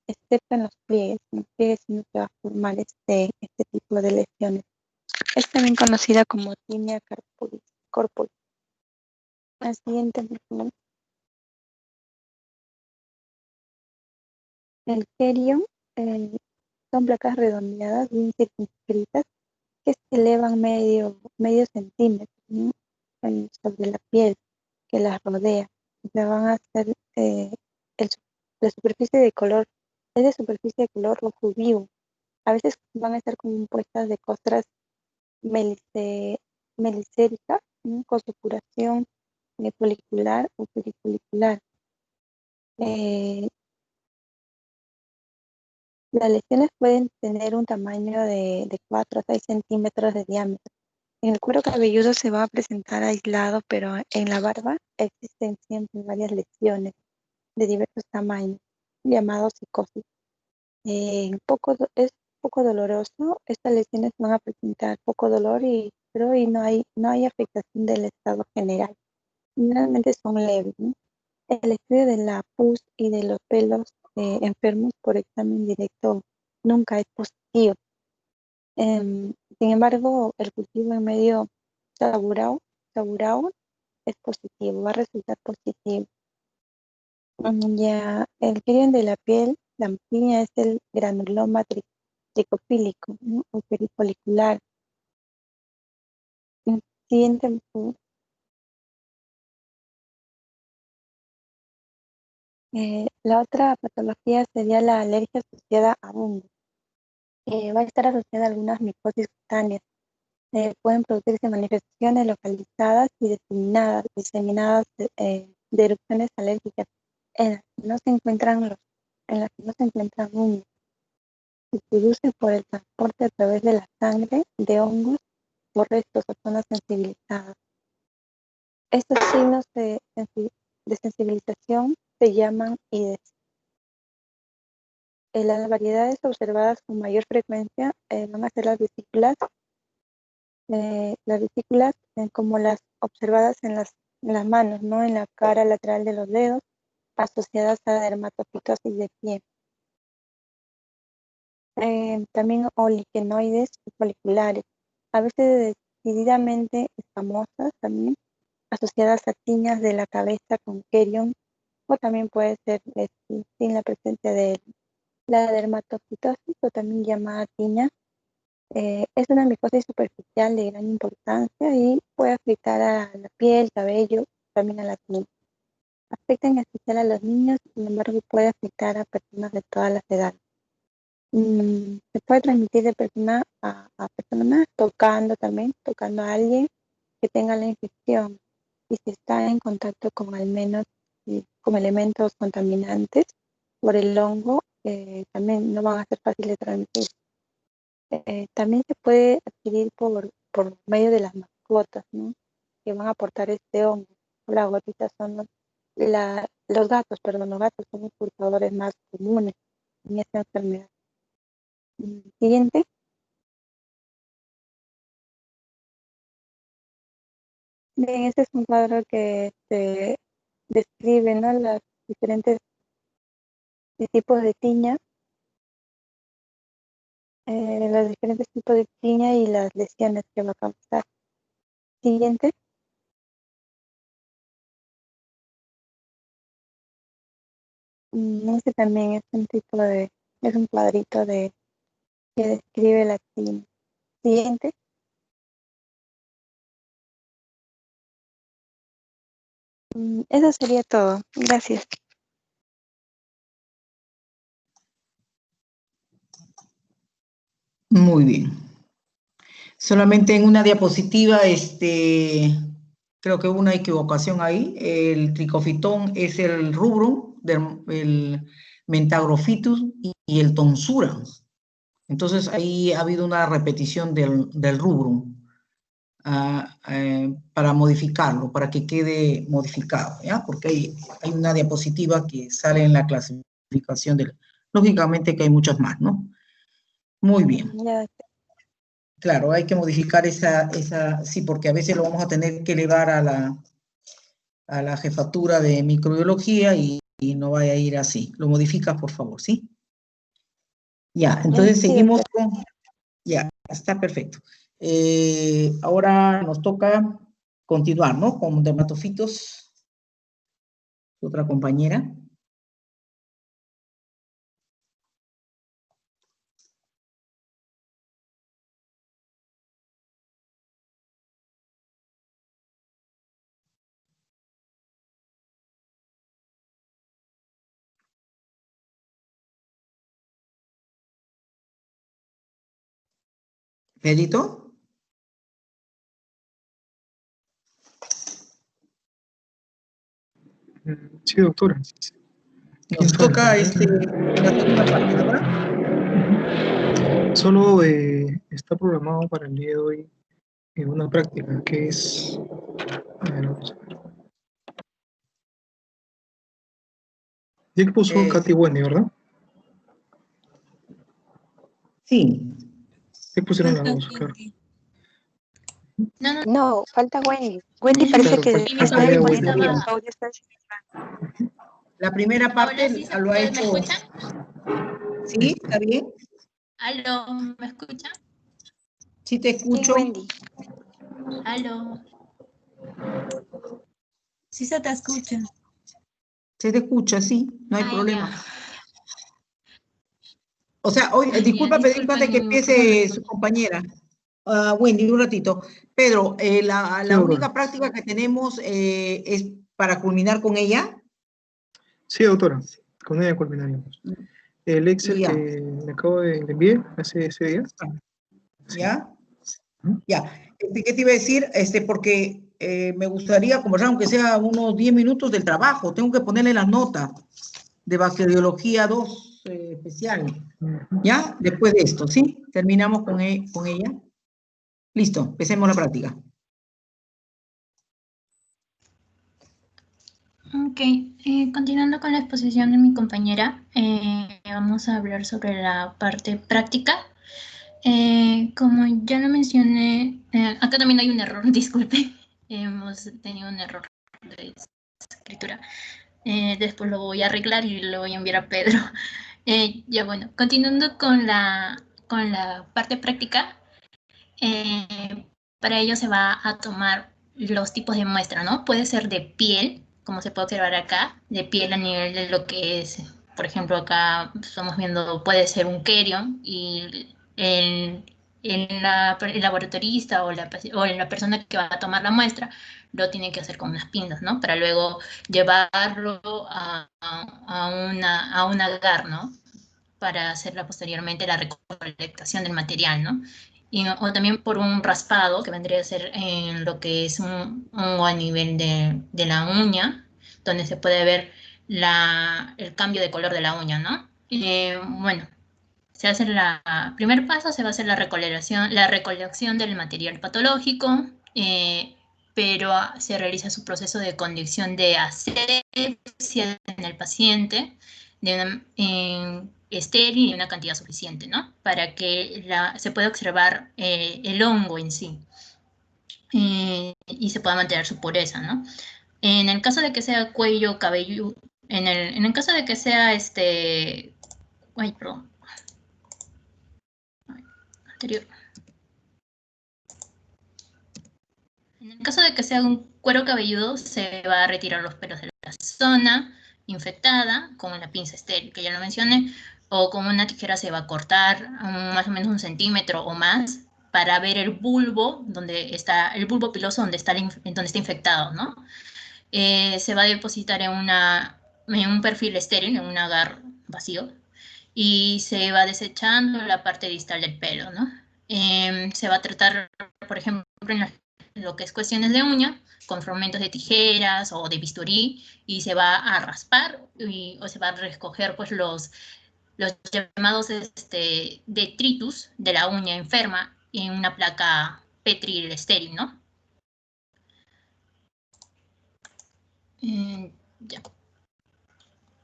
excepto en los pliegues. En los pliegues no se va a formar este tipo de lesiones. Es también conocida como tinea corporis. La siguiente, por favor. El querion son placas redondeadas, bien circunscritas, que se elevan medio centímetro, ¿no? Sobre la piel que las rodea. Se van a hacer la superficie de color, es de superficie de color rojo vivo. A veces van a estar compuestas de costras melicéricas, ¿no? Con supuración folicular o perifolicular. Las lesiones pueden tener un tamaño de 4 a 6 centímetros de diámetro. En el cuero cabelludo se va a presentar aislado, pero en la barba existen siempre varias lesiones de diversos tamaños, llamados psicosis. Es poco doloroso. Estas lesiones van a presentar poco dolor, pero no hay afectación del estado general. Generalmente son leves, ¿no? El estudio de la pus y de los pelos enfermos por examen directo nunca es positivo. Sin embargo, el cultivo en medio saburao es positivo, va a resultar positivo. Ya el crimen de la piel, la piña es el granuloma tricofílico, ¿no? O perifolicular. Siguiente, por favor. La otra patología sería la alergia asociada a hongos. Va a estar asociada a algunas micosis cutáneas. Pueden producirse manifestaciones localizadas y diseminadas de erupciones alérgicas en las que no se encuentran hongos. Se produce por el transporte a través de la sangre de hongos o restos o zonas sensibilizadas. Estos signos de sensibilización se llaman IDES. Las variedades observadas con mayor frecuencia van a ser las vesículas como las observadas en las manos, ¿no? En la cara lateral de los dedos, asociadas a dermatofitosis de pie. También oliquenoides foliculares, a veces decididamente escamosas también, asociadas a tiñas de la cabeza con querion, o también puede ser sin la presencia de la dermatofitosis, o también llamada tiña. Es una micosis superficial de gran importancia y puede afectar a la piel, cabello, también a la piel. Afecta en especial a los niños, sin embargo puede afectar a personas de todas las edades. Se puede transmitir de persona a persona, tocando a alguien que tenga la infección y si está en contacto con al menos como elementos contaminantes por el hongo, también no van a ser fáciles de transmitir. También se puede adquirir por medio de las mascotas, ¿no? Que van a aportar este hongo. Las gotitas son los gatos son los portadores más comunes en esta enfermedad. Siguiente. Bien, este es un cuadro que describe, ¿no?, los diferentes tipos de tiña, los diferentes tipos de tiña y las lesiones que va a causar. Siguiente. Este también es un cuadrito que describe la tiña. Siguiente. Eso sería todo. Gracias. Muy bien. Solamente en una diapositiva, creo que hubo una equivocación ahí. El tricofitón es el rubrum, el mentagrophytus y el tonsura. Entonces ahí ha habido una repetición del rubrum para modificarlo, para que quede modificado, ¿ya? Porque hay una diapositiva que sale en la clasificación lógicamente que hay muchas más, ¿no? Muy bien. Ya. Claro, hay que modificar sí, porque a veces lo vamos a tener que elevar a la jefatura de microbiología y no vaya a ir así. Lo modificas, por favor, ¿sí? Ya, entonces seguimos con... Ya, está perfecto. Ahora nos toca continuar, ¿no? Con dermatofitos. Otra compañera. ¿Pedrito? Sí, doctora. Nos toca la segunda parte, ¿verdad? Solo está programado para el día de hoy una práctica que es... A ver, vamos a ver. Ya que puso Katy Wendy, ¿verdad? Sí. Ya pusieron las dos, claro. No, falta Wendy. Wendy parece Claro, que falta ya Wendy. La primera parte Hola, ¿sí lo ha ¿me hecho... escuchan? ¿Sí? ¿Está bien? ¿Aló? ¿Me escuchan? Sí, te escucho. Wendy. ¿Aló? Sí se te escucha. Se te escucha, sí, no hay problema. Ya. O sea, hoy, disculpa, Pedrito, antes que empiece su compañera. Wendy, un ratito. Pedro, la única práctica que tenemos es para culminar con ella. Sí, doctora, con ella culminaríamos. El Excel Ya. que le acabo de enviar hace ese día. ¿Ya? Ya. ¿Qué te iba a decir? Porque me gustaría conversar, aunque sea unos 10 minutos del trabajo. Tengo que ponerle la nota de bacteriología 2 especial. ¿Ya? Después de esto, ¿sí? Terminamos con ella. Listo, empecemos la práctica. Ok, continuando con la exposición de mi compañera, vamos a hablar sobre la parte práctica. Como ya lo mencioné, acá también hay un error, disculpe, hemos tenido un error de escritura. Después lo voy a arreglar y lo voy a enviar a Pedro. Ya bueno, continuando con la parte práctica, para ello se va a tomar los tipos de muestra, ¿no? Puede ser de piel, como se puede observar acá, de piel a nivel de lo que es, por ejemplo, acá estamos viendo, puede ser un querion y el laboratorista o la persona que va a tomar la muestra lo tiene que hacer con unas pinzas, ¿no? Para luego llevarlo a un agar, ¿no? Para hacerla posteriormente la recolectación del material, ¿no? O también por un raspado, que vendría a ser en lo que es un hongo a nivel de la uña, donde se puede ver el cambio de color de la uña, ¿no? Bueno, primer paso se va a hacer la recolección del material patológico, pero se realiza su proceso de condición de asepsia en el paciente, estéril y una cantidad suficiente, ¿no? Para que se pueda observar el hongo en sí y se pueda mantener su pureza, ¿no? En el caso de que sea cuello cabelludo, en el caso de que sea anterior. En el caso de que sea un cuero cabelludo, se va a retirar los pelos de la zona infectada con una pinza estéril, que ya lo mencioné, o con una tijera se va a cortar más o menos 1 centímetro o más para ver el bulbo, el bulbo piloso donde está infectado, ¿no? Se va a depositar en un perfil estéril, en un agar vacío, y se va desechando la parte distal del pelo, ¿no? Se va a tratar, por ejemplo, en lo que es cuestiones de uña, con fragmentos de tijeras o de bisturí, y se va a raspar o se va a recoger pues los llamados detritus de la uña enferma en una placa Petri estéril, ¿no? Ya.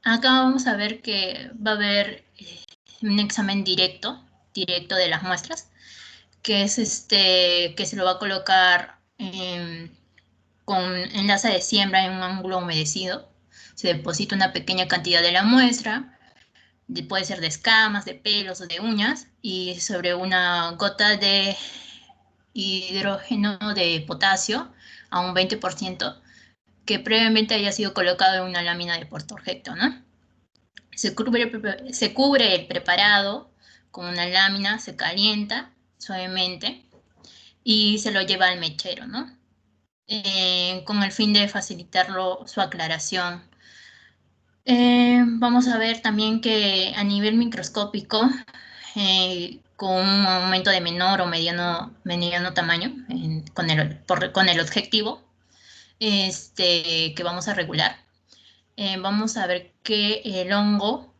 Acá vamos a ver que va a haber un examen directo de las muestras, que es que se lo va a colocar con enlaza de siembra en un ángulo humedecido. Se deposita una pequeña cantidad de la muestra, puede ser de escamas, de pelos o de uñas, y sobre una gota de hidrógeno de potasio a un 20%, que previamente haya sido colocado en una lámina de portaobjeto, ¿no? Se cubre el preparado con una lámina, se calienta suavemente y se lo lleva al mechero, ¿no? Con el fin de facilitarlo su aclaración. Vamos a ver también que a nivel microscópico, con un aumento de menor o mediano tamaño con el objetivo que vamos a regular, vamos a ver que el hongo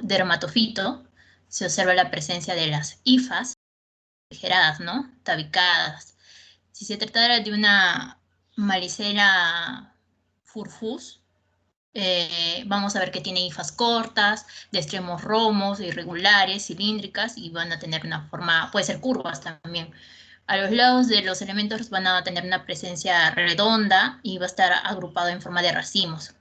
dermatofito, se observa la presencia de las hifas aligeradas, ¿no? Tabicadas. Si se tratara de una Malicera furfus, vamos a ver que tiene hifas cortas, de extremos romos, irregulares, cilíndricas, y van a tener una forma, puede ser curvas también. A los lados de los elementos van a tener una presencia redonda y va a estar agrupado en forma de racimos,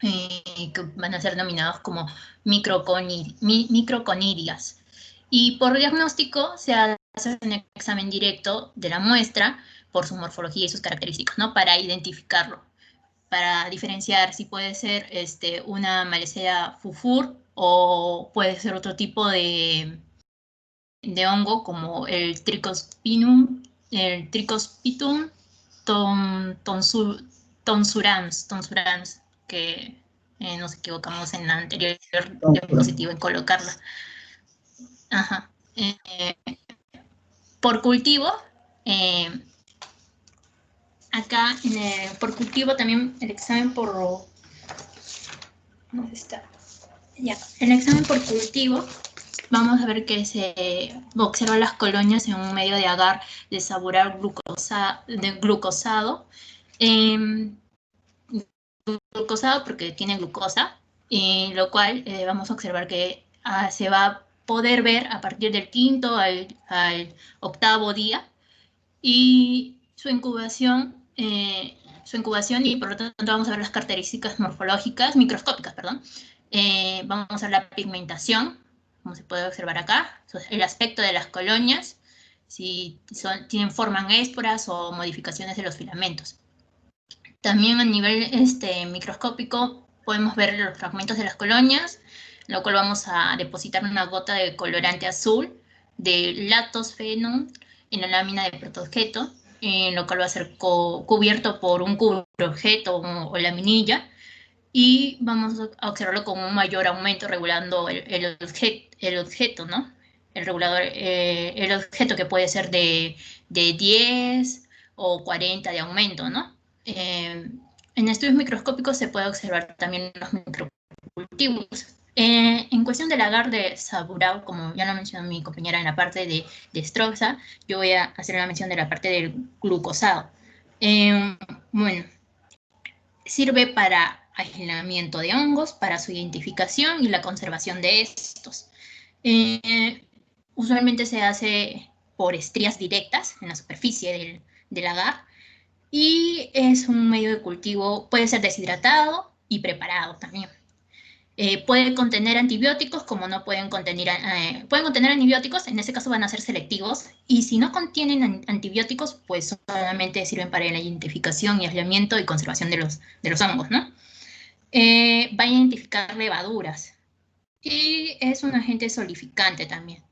que van a ser denominados como microconidias. Y por diagnóstico se hace un examen directo de la muestra por su morfología y sus características, ¿no? Para identificarlo, para diferenciar si puede ser una Malicea furfur o puede ser otro tipo de hongo como el Trichospinum tonsurans, que nos equivocamos en la anterior diapositiva en colocarla. Ajá. Por cultivo, acá por cultivo también el examen por... ¿Dónde está? Ya, el examen por cultivo, vamos a ver que se observan las colonias en un medio de agar de sabor glucosado. Glucosado porque tiene glucosa, lo cual vamos a observar que se va a poder ver a partir del 5º al 8º día, y su incubación y por lo tanto vamos a ver las características morfológicas, microscópicas, perdón. Vamos a ver la pigmentación, como se puede observar acá, el aspecto de las colonias, si forman esporas o modificaciones de los filamentos. También a nivel microscópico podemos ver los fragmentos de las colonias, lo cual vamos a depositar una gota de colorante azul de lactosfenol en la lámina de protoobjeto, lo cual va a ser cubierto por un cubreobjeto o laminilla, y vamos a observarlo con un mayor aumento regulando el objeto, ¿no? El objeto que puede ser de 10 o 40 de aumento, ¿no? en estudios microscópicos se puede observar también los microcultivos. En cuestión del agar de Saburao, como ya lo mencionó mi compañera en la parte de Stroxa, yo voy a hacer una mención de la parte del glucosado. Bueno, sirve para aislamiento de hongos, para su identificación y la conservación de estos. Usualmente se hace por estrías directas en la superficie del agar y es un medio de cultivo, puede ser deshidratado y preparado también. Puede contener antibióticos, como no pueden contener antibióticos, en este caso van a ser selectivos, y si no contienen antibióticos, pues solamente sirven para la identificación y aislamiento y conservación de los hongos, ¿no? Va a identificar levaduras, y es un agente solidificante también.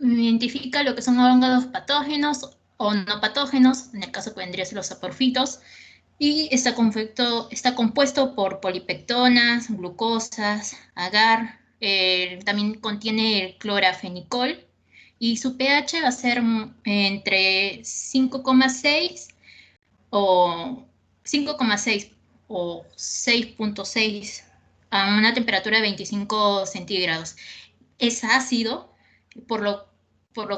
Identifica lo que son hongos patógenos o no patógenos, en el caso que vendrían los saporfitos, y está compuesto por polipectonas, glucosas, agar, también contiene el clorafenicol, y su pH va a ser entre 5,6 o 5,6 o 6,6 a una temperatura de 25 centígrados. Es ácido, por lo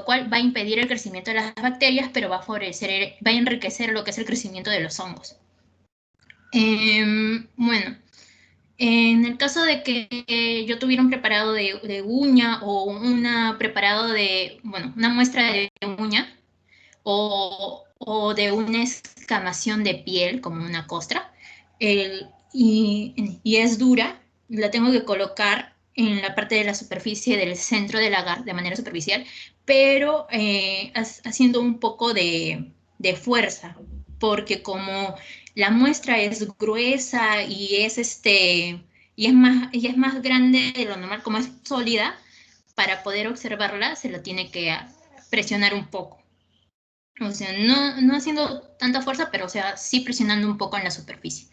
cual va a impedir el crecimiento de las bacterias, pero va a enriquecer lo que es el crecimiento de los hongos. Bueno, en el caso de que yo tuviera un preparado de uña o una muestra de uña o de una escamación de piel, como una costra, y es dura, la tengo que colocar en la parte de la superficie del centro del agar de manera superficial, pero haciendo un poco de fuerza, porque como la muestra es gruesa y es más grande de lo normal, como es sólida, para poder observarla se lo tiene que presionar un poco. O sea, no haciendo tanta fuerza, pero o sea, sí presionando un poco en la superficie.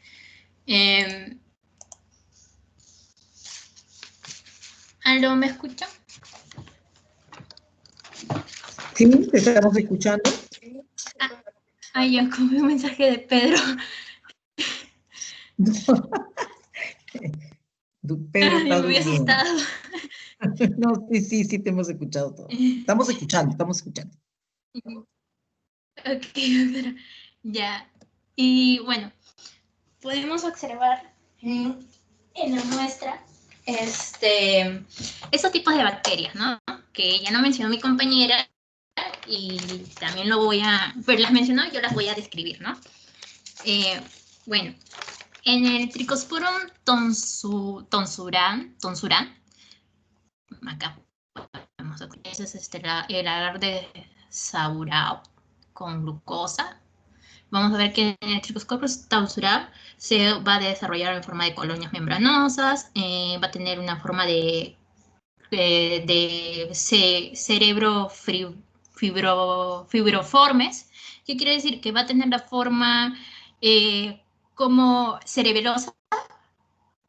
¿Aló, me escuchan? Sí, te estamos escuchando. Ya comí un mensaje de Pedro. Pedro está Me había durmiendo. asustado. No, sí, te hemos escuchado todo. Estamos escuchando. Ok, pero ya. Y bueno, podemos observar en la muestra estos tipos de bacterias, ¿no? Que ya no mencionó mi compañera y también pero las mencionó, yo las voy a describir, ¿no? Bueno, en el Trichosporum tonsuran, acá vamos a ver, ese es el agar de Saburao con glucosa. Vamos a ver que en el Trichosporum tonsuram se va a desarrollar en forma de colonias membranosas, va a tener una forma de cerebro fibroformes, que quiere decir que va a tener la forma como cerebelosa,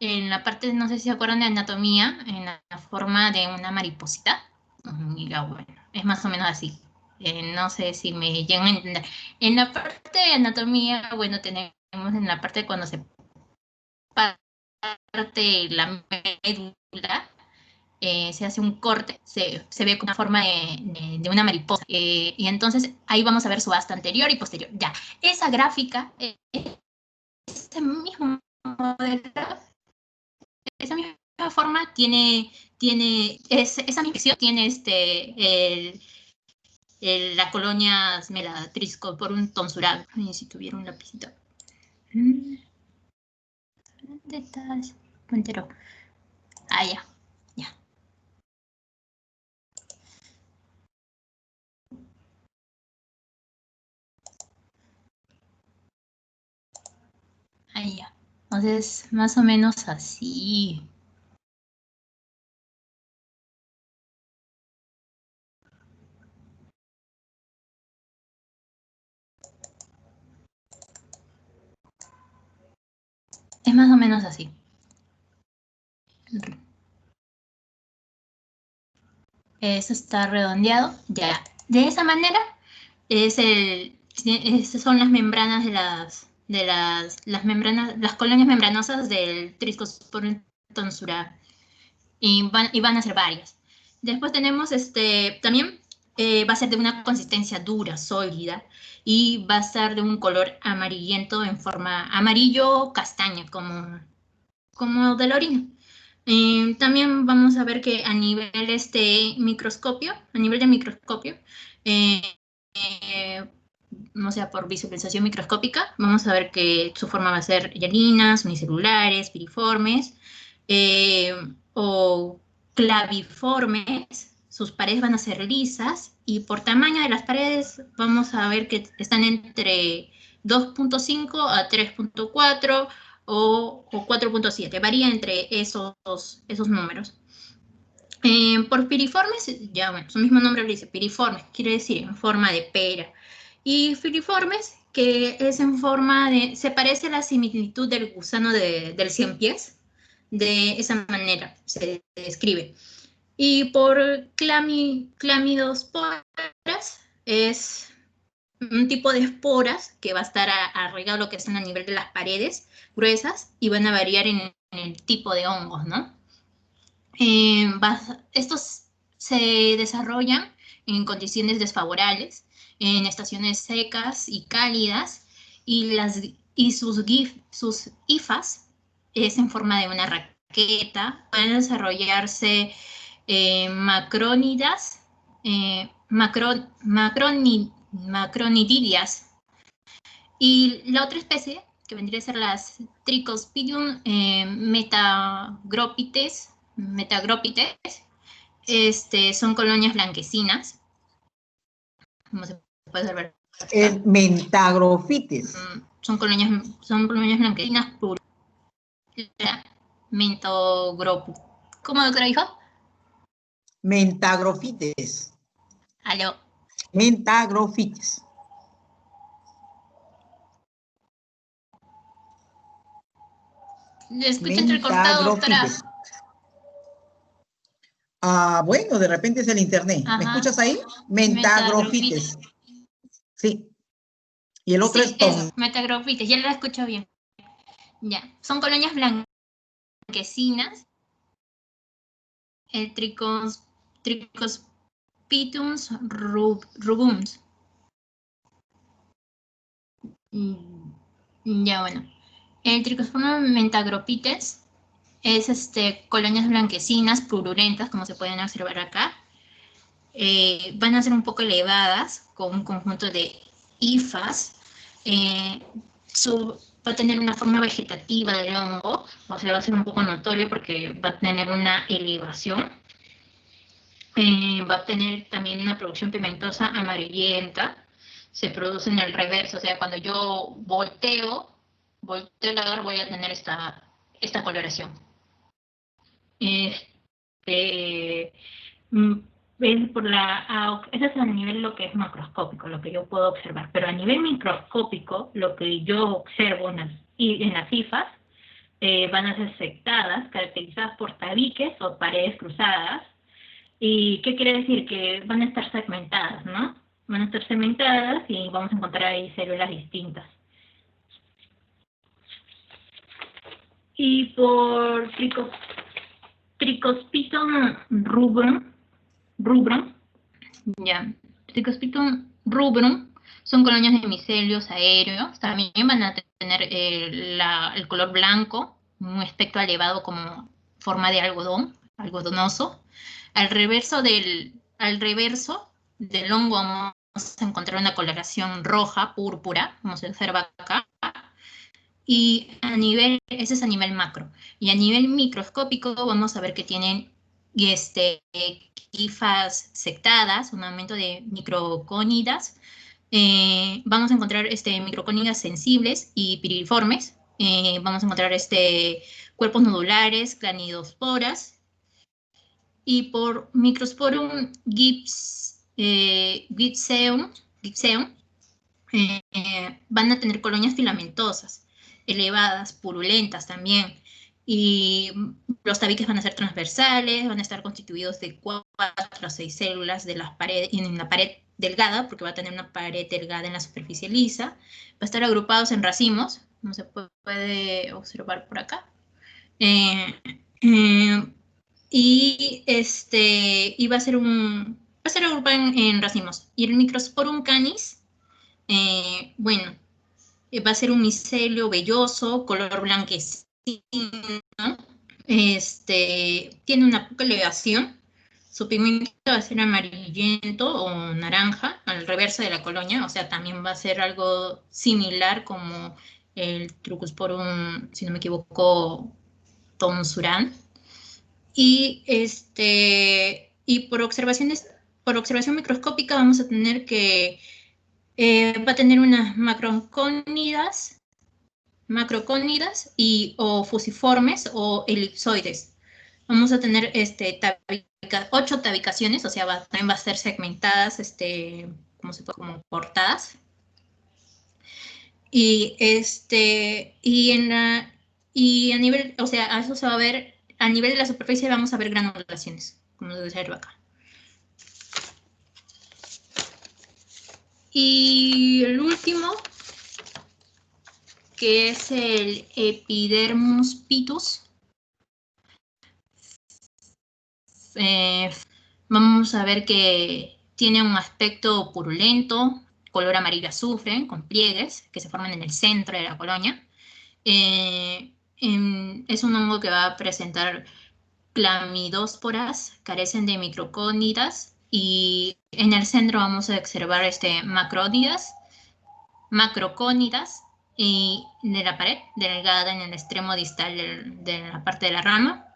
en la parte, no sé si se acuerdan de anatomía, en la forma de una mariposita. Bueno, es más o menos así. No sé si me llegan a entender. En la parte de anatomía, bueno, tenemos en la parte de cuando se parte la médula, se hace un corte, se ve con una forma de una mariposa. Y entonces ahí vamos a ver su asta anterior y posterior. Ya, esa gráfica, ese mismo modelo, esa misma forma esa misma sección tiene la colonia Trichosporum tonsuram. Si tuviera un lapicito. ¿Dónde estás? Me entero. Ya. Ya. Entonces, más o menos así. Es más o menos así. Eso está redondeado. Ya. De esa manera, esas son las membranas las membranas, las colonias membranosas del Trichosporium tonsura. Y van a ser varias. Después tenemos también va a ser de una consistencia dura, sólida, y va a ser de un color amarillento en forma amarillo castaña, como de la orina. También vamos a ver que a nivel microscopio, o sea, por visualización microscópica, vamos a ver que su forma va a ser hialinas, unicelulares, piriformes, o claviformes. Sus paredes van a ser lisas, y por tamaño de las paredes vamos a ver que están entre 2.5 a 3.4 o 4.7, varía entre esos números. Por piriformes, ya bueno, su mismo nombre lo dice, piriformes, quiere decir en forma de pera. Y filiformes, que es en forma de, se parece a la similitud del gusano del 100 pies, de esa manera se describe. Y por clamidosporas, es un tipo de esporas que va a estar arraigado lo que están a nivel de las paredes gruesas y van a variar en el tipo de hongos, ¿no? Estos se desarrollan en condiciones desfavorables, en estaciones secas y cálidas, y sus hifas es en forma de una raqueta. Pueden desarrollarse macrónidas, macronidídeas. Y la otra especie, que vendría a ser las Trichospidum metagropites, son colonias blanquecinas. ¿Cómo se puede observar? El Mentagrofites. Son colonias blanquecinas. ¿Cómo, doctora, dijo? Mentagrofites. Aló. Mentagrofites. Le escucho entrecortado, doctora. Bueno, de repente es el internet. Ajá. ¿Me escuchas ahí? Mentagrofites. Sí. Y el otro sí, es eso, metagrofites. Ya la escucho bien. Ya. Son colonias blanquecinas. El Trichospitums rubums. Ya, bueno. El Trichosporium mentagropites es colonias blanquecinas, purulentas, como se pueden observar acá. Van a ser un poco elevadas, con un conjunto de hifas. Va a tener una forma vegetativa del hongo, o sea, va a ser un poco notorio porque va a tener una elevación. Va a tener también una producción pigmentosa amarillenta. Se produce en el reverso, o sea, cuando yo volteo el agar, voy a tener esta coloración. Eso es a nivel lo que es macroscópico, lo que yo puedo observar. Pero a nivel microscópico, lo que yo observo en las hifas van a ser sectadas, caracterizadas por tabiques o paredes cruzadas. ¿Y qué quiere decir? Que van a estar segmentadas, ¿no? Van a estar segmentadas y vamos a encontrar ahí células distintas. Y por Trichospidum rubrum, ya, Trichospidum rubrum son colonias de micelios aéreos. También van a tener el color blanco, un espectro elevado como forma de algodonoso. Al reverso del hongo vamos a encontrar una coloración roja, púrpura, como se observa acá. Y ese es a nivel macro. Y a nivel microscópico vamos a ver que tienen hifas sectadas, un aumento de microcónidas. Vamos a encontrar microcónidas sensibles y piriformes. Vamos a encontrar cuerpos nodulares, clanidosporas. Y por Microsporum gipseum, van a tener colonias filamentosas, elevadas, purulentas también. Y los tabiques van a ser transversales, van a estar constituidos de 4 a 6 células de las paredes, en la pared delgada, porque va a tener una pared delgada en la superficie lisa. Va a estar agrupados en racimos, como se puede observar por acá. Y va a ser agrupado en racimos. Y el Microsporum canis, bueno, va a ser un micelio velloso, color blanquecino, tiene una poca elevación. Su pigmento va a ser amarillento o naranja al reverso de la colonia, o sea, también va a ser algo similar como el Trucosporum, si no me equivoco, tonsuran. Y por observación microscópica vamos a tener que va a tener unas macrocónidas o fusiformes o elipsoides. Vamos a tener 8 tabicaciones, o sea, también va a ser segmentadas, como portadas. Y a nivel, o sea, a eso se va a ver, a nivel de la superficie vamos a ver granulaciones, como se observa acá. Y el último, que es el Epidermus pitus. Vamos a ver que tiene un aspecto purulento, color amarillo azufre, con pliegues que se forman en el centro de la colonia. Es un hongo que va a presentar clamidósporas, carecen de microcónidas, y en el centro vamos a observar macrocónidas y de la pared, delgada en el extremo distal de la parte de la rama.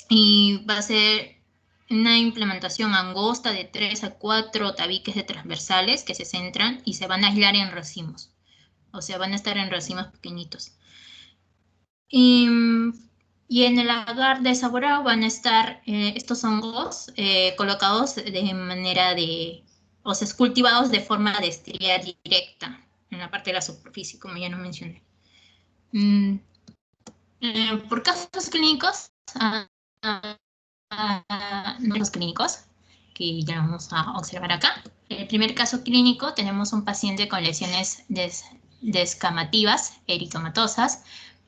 Y va a ser una implementación angosta de 3 a 4 tabiques de transversales que se centran y se van a aislar en racimos. O sea, van a estar en racimos pequeñitos. Y en el agar desaborado van a estar estos hongos colocados de manera o sea, cultivados de forma de estría directa en la parte de la superficie, como ya no mencioné. Por casos clínicos, los clínicos, que ya vamos a observar acá. En el primer caso clínico tenemos un paciente con lesiones descamativas, eritomatosas,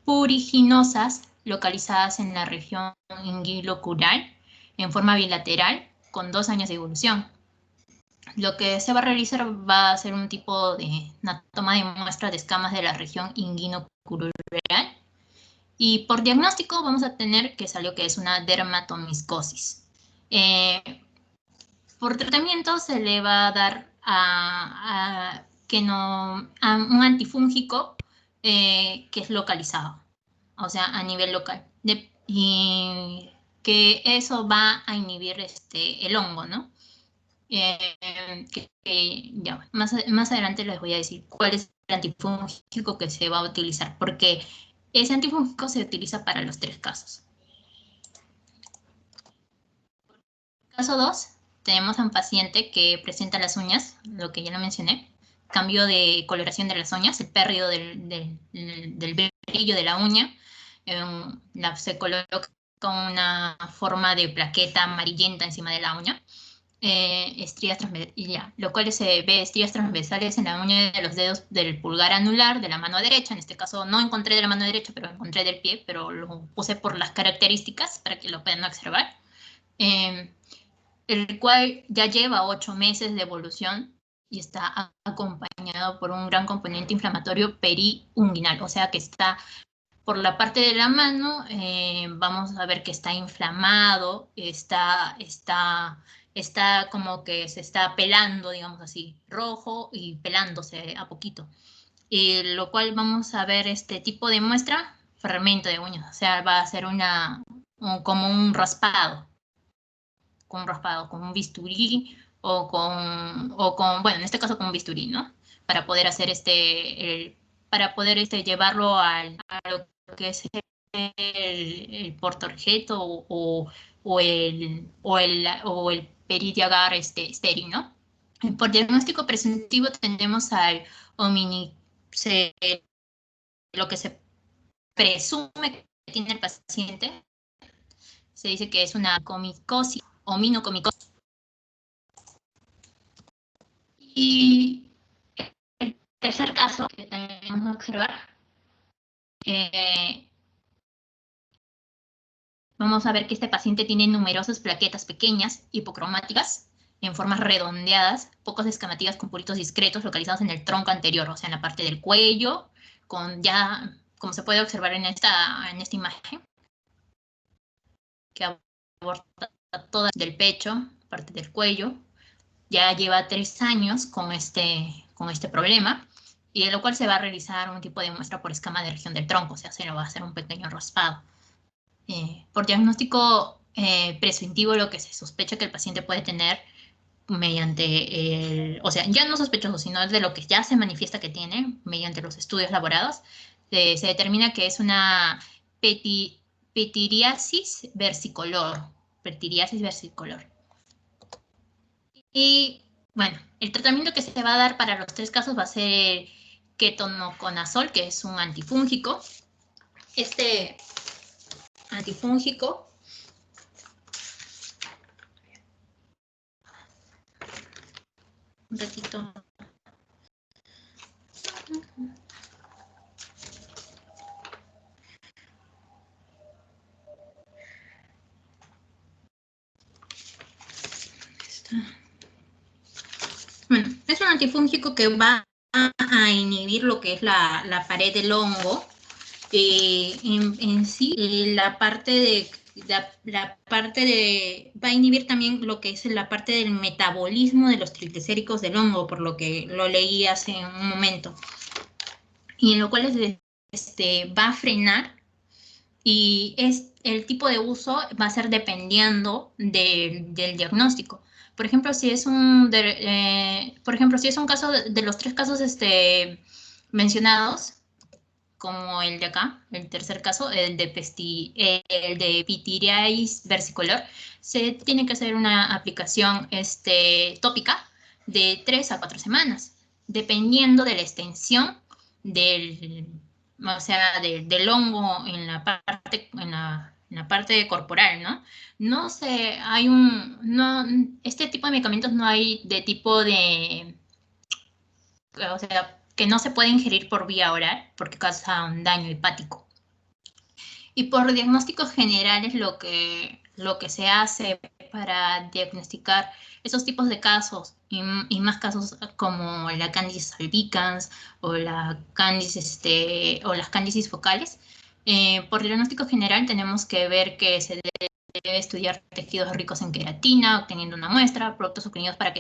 puriginosas, localizadas en la región inguilocular, en forma bilateral, con 2 años de evolución. Lo que se va a realizar va a ser un tipo de una toma de muestra de escamas de la región inguinocular. Y por diagnóstico vamos a tener que salió que es una dermatomiscosis. Por tratamiento se le va a dar a un antifúngico que es localizado, o sea, a nivel local. Y que eso va a inhibir el hongo, ¿no? Ya, más adelante les voy a decir cuál es el antifúngico que se va a utilizar, porque ese antifúngico se utiliza para los 3 casos. Caso 2, tenemos a un paciente que presenta las uñas, lo que ya lo mencioné, cambio de coloración de las uñas, el pérdida del brillo de la uña, se coloca con una forma de plaqueta amarillenta encima de la uña, estrías transversales, lo cual se ve estrías transversales en la uña de los dedos del pulgar anular de la mano derecha. En este caso no encontré de la mano derecha, pero encontré del pie, pero lo puse por las características para que lo puedan observar. El cual ya lleva 8 meses de evolución y está acompañado por un gran componente inflamatorio periunguinal, o sea que está por la parte de la mano, vamos a ver que está inflamado, está como que se está pelando, digamos así, rojo y pelándose a poquito. Lo cual vamos a ver este tipo de muestra, fermento de uñas, o sea, va a ser como un raspado, con un bisturí bueno, en este caso con un bisturí, ¿no? Para poder hacer llevarlo a lo que es el portorjeto o el peridiagar estéril, ¿no? Por diagnóstico presentativo tendemos al lo que se presume que tiene el paciente, se dice que es una comicosis o minocomicosis. Y el tercer caso que tenemos que observar, vamos a ver que este paciente tiene numerosas plaquetas pequeñas, hipocromáticas, en formas redondeadas, pocos escamativas con puritos discretos localizados en el tronco anterior, o sea, en la parte del cuello, con ya, como se puede observar en esta imagen, que aborda toda del pecho, parte del cuello. Ya lleva 3 años con este problema, y de lo cual se va a realizar un tipo de muestra por escama de región del tronco, o sea, se le va a hacer un pequeño raspado. Por diagnóstico presuntivo, lo que se sospecha que el paciente puede tener mediante o sea, ya no sospechoso, sino de lo que ya se manifiesta que tiene mediante los estudios elaborados, se determina que es una pitiriasis versicolor. Pitiriasis versicolor. Y bueno, el tratamiento que se va a dar para los 3 casos va a ser ketoconazol, que es un antifúngico. Este antifúngico un ratito. Bueno, es un antifúngico que va a inhibir lo que es la pared del hongo. En sí, la parte va a inhibir también lo que es la parte del metabolismo de los triglicéridos del hongo, por lo que lo leí hace un momento. Y en lo cual va a frenar, y el tipo de uso va a ser dependiendo del diagnóstico. Por ejemplo, si es un caso de los 3 casos mencionados, como el de acá, el tercer caso, el de pitiriasis versicolor, se tiene que hacer una aplicación tópica de 3 a 4 semanas, dependiendo de la extensión del hongo en la parte corporal, ¿no? No sé, este tipo de medicamentos no hay de tipo de, o sea, que no se puede ingerir por vía oral porque causa un daño hepático. Y por diagnósticos generales, lo que se hace para diagnosticar esos tipos de casos y más casos como la Candice albicans o la Candice, o las Candices focales, por diagnóstico general tenemos que ver que se debe estudiar tejidos ricos en queratina, obteniendo una muestra, productos obtenidos para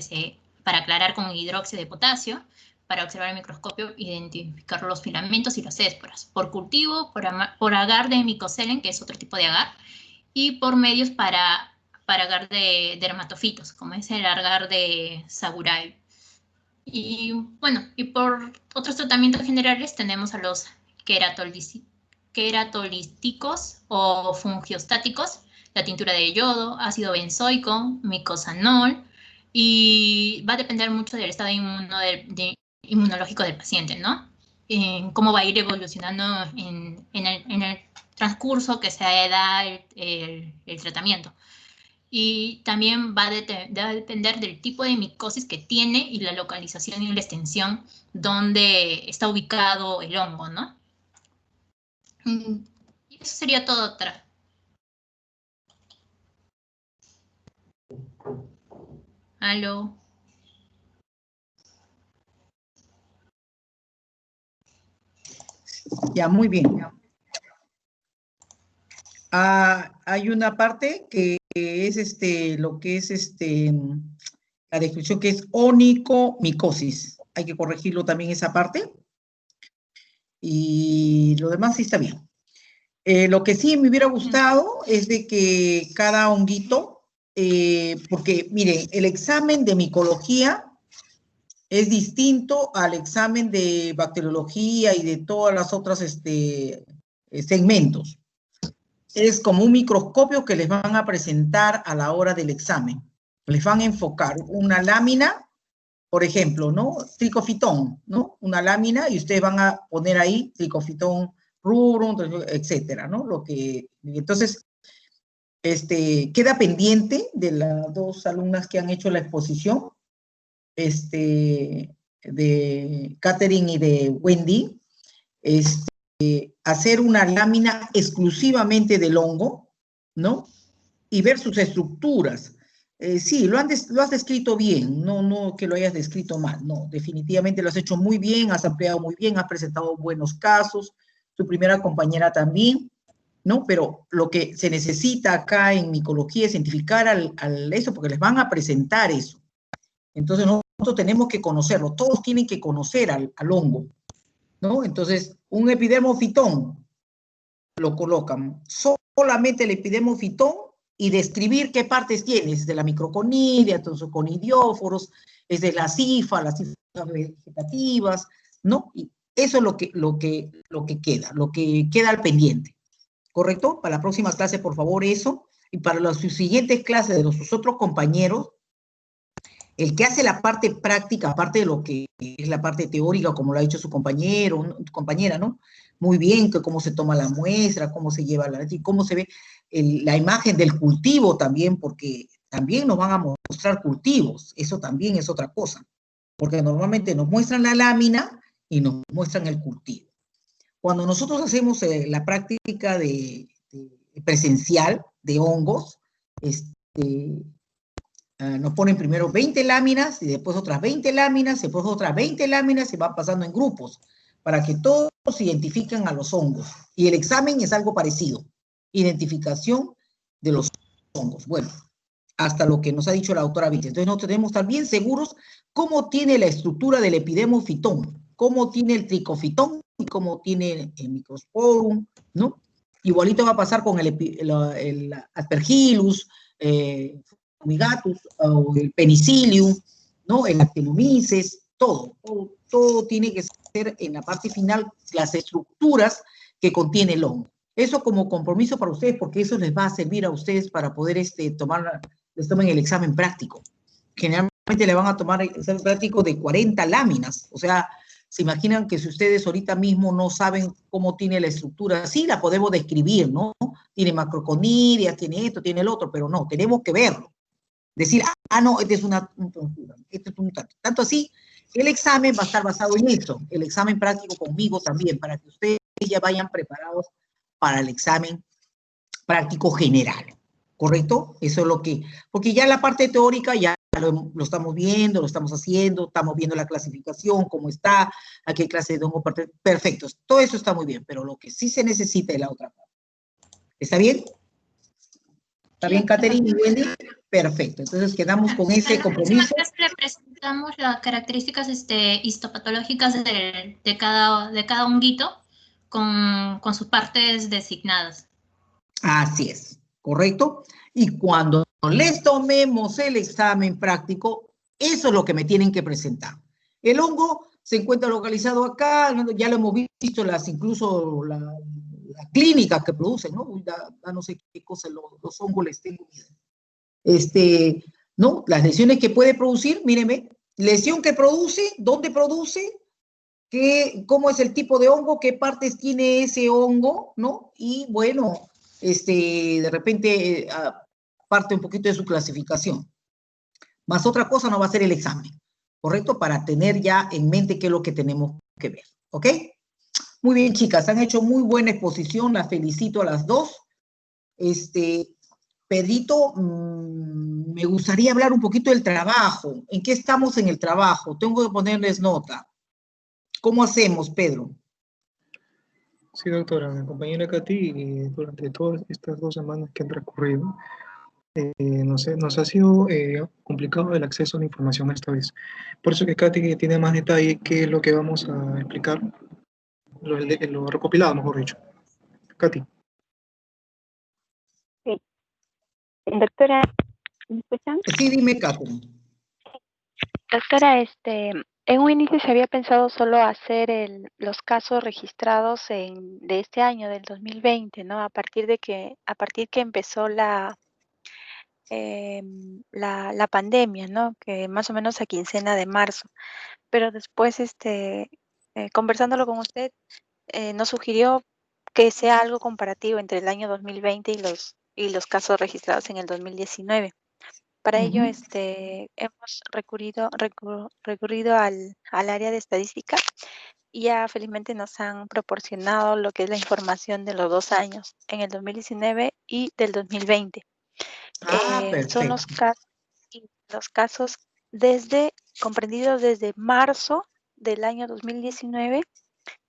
aclarar con hidróxido de potasio, para observar el microscopio, identificar los filamentos y las esporas, por cultivo, por agar de micocelen, que es otro tipo de agar, y por medios para agar de dermatofitos, como es el agar de Sagurai. Y bueno, y por otros tratamientos generales tenemos a los queratolíticos o fungiostáticos, la tintura de yodo, ácido benzoico, micosanol, y va a depender mucho del estado inmunológico del paciente, ¿no? Cómo va a ir evolucionando en el transcurso que se da el tratamiento. Y también va a depender del tipo de micosis que tiene y la localización y la extensión donde está ubicado el hongo, ¿no? Y eso sería todo. ¿Aló? Ya, muy bien. Hay una parte que es lo que es la descripción, que es onicomicosis. Hay que corregirlo también esa parte. Y lo demás sí está bien. Lo que sí me hubiera gustado es de que cada honguito, porque miren, el examen de micología es distinto al examen de bacteriología y de todas las otras segmentos. Es como un microscopio que les van a presentar a la hora del examen. Les van a enfocar una lámina, por ejemplo, ¿no? Tricofitón, ¿no? Una lámina, y ustedes van a poner ahí tricofitón rubrum, etcétera, ¿no? Entonces, queda pendiente de las 2 alumnas que han hecho la exposición, de Catherine y de Wendy, hacer una lámina exclusivamente del hongo, ¿no? Y ver sus estructuras. Sí, lo has descrito bien, no que lo hayas descrito mal, no, definitivamente lo has hecho muy bien, has ampliado muy bien, has presentado buenos casos, tu primera compañera también, ¿no? Pero lo que se necesita acá en micología es identificar eso, porque les van a presentar eso. Entonces nosotros tenemos que conocerlo, todos tienen que conocer al hongo, ¿no? Entonces, un epidermofitón lo colocan, solamente el epidermofitón y describir qué partes tiene, es de la microconidia, entonces conidióforos, es de las cifas vegetativas, ¿no? Y eso es lo que queda al pendiente, ¿correcto? Para la próxima clase, por favor, eso, y para las siguientes clases de sus otros compañeros, el que hace la parte práctica, aparte de lo que es la parte teórica, como lo ha dicho su compañera, ¿no? Muy bien, que cómo se toma la muestra, cómo se lleva y cómo se ve la imagen del cultivo también, porque también nos van a mostrar cultivos, eso también es otra cosa, porque normalmente nos muestran la lámina y nos muestran el cultivo. Cuando nosotros hacemos la práctica presencial de hongos, nos ponen primero 20 láminas y después otras 20 láminas, después otras 20 láminas y van pasando en grupos para que todos identifiquen a los hongos. Y el examen es algo parecido, identificación de los hongos. Bueno, hasta lo que nos ha dicho la doctora Vite. Entonces nosotros tenemos que estar bien seguros cómo tiene la estructura del epidermofitón, cómo tiene el tricofitón y cómo tiene el microsporum, ¿no? Igualito va a pasar con el aspergillus, fumigatus, o el penicillium, ¿no? El actinomyces, todo tiene que ser en la parte final las estructuras que contiene el hongo. Eso como compromiso para ustedes, porque eso les va a servir a ustedes para poder les tomen el examen práctico. Generalmente le van a tomar el examen práctico de 40 láminas, o sea, se imaginan que si ustedes ahorita mismo no saben cómo tiene la estructura, sí la podemos describir, ¿no? Tiene macroconidia, tiene esto, tiene el otro, pero no, tenemos que verlo. Decir, no, este es un tanto así, el examen va a estar basado en eso, el examen práctico conmigo también, para que ustedes ya vayan preparados para el examen práctico general, ¿correcto? Eso es lo que, porque ya la parte teórica ya lo estamos viendo, lo estamos haciendo, estamos viendo la clasificación, cómo está, a qué clase de hongo pertenece, perfecto, todo eso está muy bien, pero lo que sí se necesita es la otra parte. ¿Está bien? ¿Está bien, Catherine y Wendy? Perfecto, entonces quedamos con ese compromiso. Presentamos las características histopatológicas de cada honguito con sus partes designadas. Así es, ¿correcto? Y cuando les tomemos el examen práctico, eso es lo que me tienen que presentar. El hongo se encuentra localizado acá, ya lo hemos visto, incluso la clínica que producen, ¿no? No sé qué cosa los hongos les tengo miedo. ¿No? Las lesiones que puede producir, mírenme, lesión que produce, dónde produce, cómo es el tipo de hongo, qué partes tiene ese hongo, ¿no? Y bueno, de repente parte un poquito de su clasificación. Más otra cosa no va a ser el examen, ¿correcto? Para tener ya en mente qué es lo que tenemos que ver, ¿ok? Muy bien, chicas, han hecho muy buena exposición, las felicito a las dos. Pedrito, me gustaría hablar un poquito del trabajo. ¿En qué estamos en el trabajo? Tengo que ponerles nota. ¿Cómo hacemos, Pedro? Sí, doctora, mi compañera Katy, durante todas estas 2 semanas que han transcurrido, nos ha sido complicado el acceso a la información esta vez. Por eso que Katy tiene más detalle qué es lo que vamos a explicar, lo recopilado, mejor dicho. Katy. Sí. Doctora, ¿me escuchan? Sí, dime, Catherine. Doctora, en un inicio se había pensado solo hacer los casos registrados de este año, del 2020, ¿no? A partir que empezó la pandemia, ¿no? Que más o menos a quincena de marzo. Pero después, conversándolo con usted, nos sugirió que sea algo comparativo entre el año 2020 y los casos registrados en el 2019. Para ello, Ujú. hemos recurrido al área de estadística y ya felizmente nos han proporcionado lo que es la información de los 2 años, en el 2019 y del 2020. Ah, Son perfecto. los casos comprendidos desde marzo del año 2019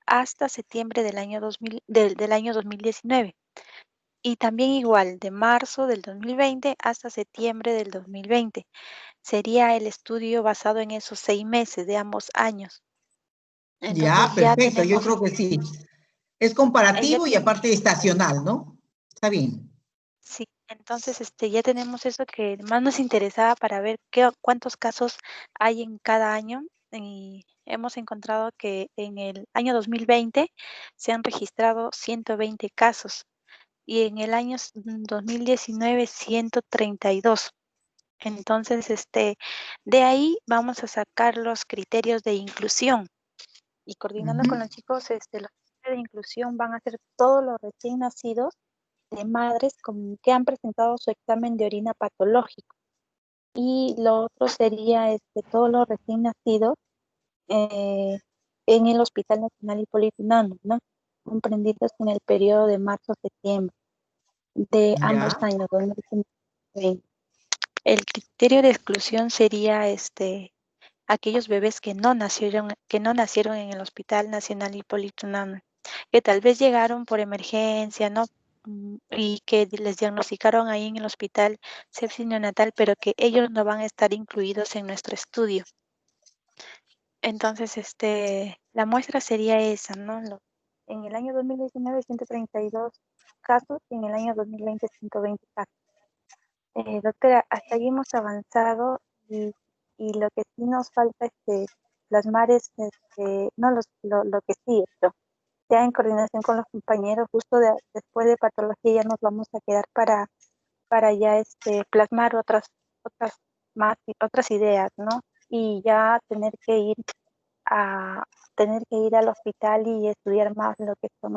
hasta septiembre del año 2019. Y también igual, de marzo del 2020 hasta septiembre del 2020. Sería el estudio basado en esos 6 meses de ambos años. Ya, Entonces ya perfecto. Yo tenemos, creo que sí. Es ya comparativo y tenemos, aparte estacional, ¿no? Está bien. sí, entonces ya tenemos eso que más nos interesaba para ver cuántos casos hay en cada año. Y hemos encontrado que en el año 2020 se han registrado 120 casos y en el año 2019 132. Entonces, de ahí vamos a sacar los criterios de inclusión y coordinando con Ujú. los chicos, los criterios de inclusión van a ser todos los recién nacidos de madres que han presentado su examen de orina patológico. Y lo otro sería todos los recién nacidos eh, en el Hospital Nacional Hipólito Unanue, ¿no? Comprendidos en el periodo de marzo a septiembre de ambos Ya. años, 2020. El criterio de exclusión sería aquellos bebés que no nacieron en el Hospital Nacional Hipólito Unanue, que tal vez llegaron por emergencia, ¿no? Y que les diagnosticaron ahí en el hospital sepsis neonatal, pero que ellos no van a estar incluidos en nuestro estudio. Entonces, la muestra sería esa, ¿no? En el año 2019, 132 casos y en el año 2020, 120 casos. Doctora, hasta ahí hemos avanzado y lo que sí nos falta es plasmar no lo que sí esto. Ya en coordinación con los compañeros, justo después de patología ya nos vamos a quedar para ya plasmar otras ideas, ¿no? Y ya a tener que ir al hospital y estudiar más lo que son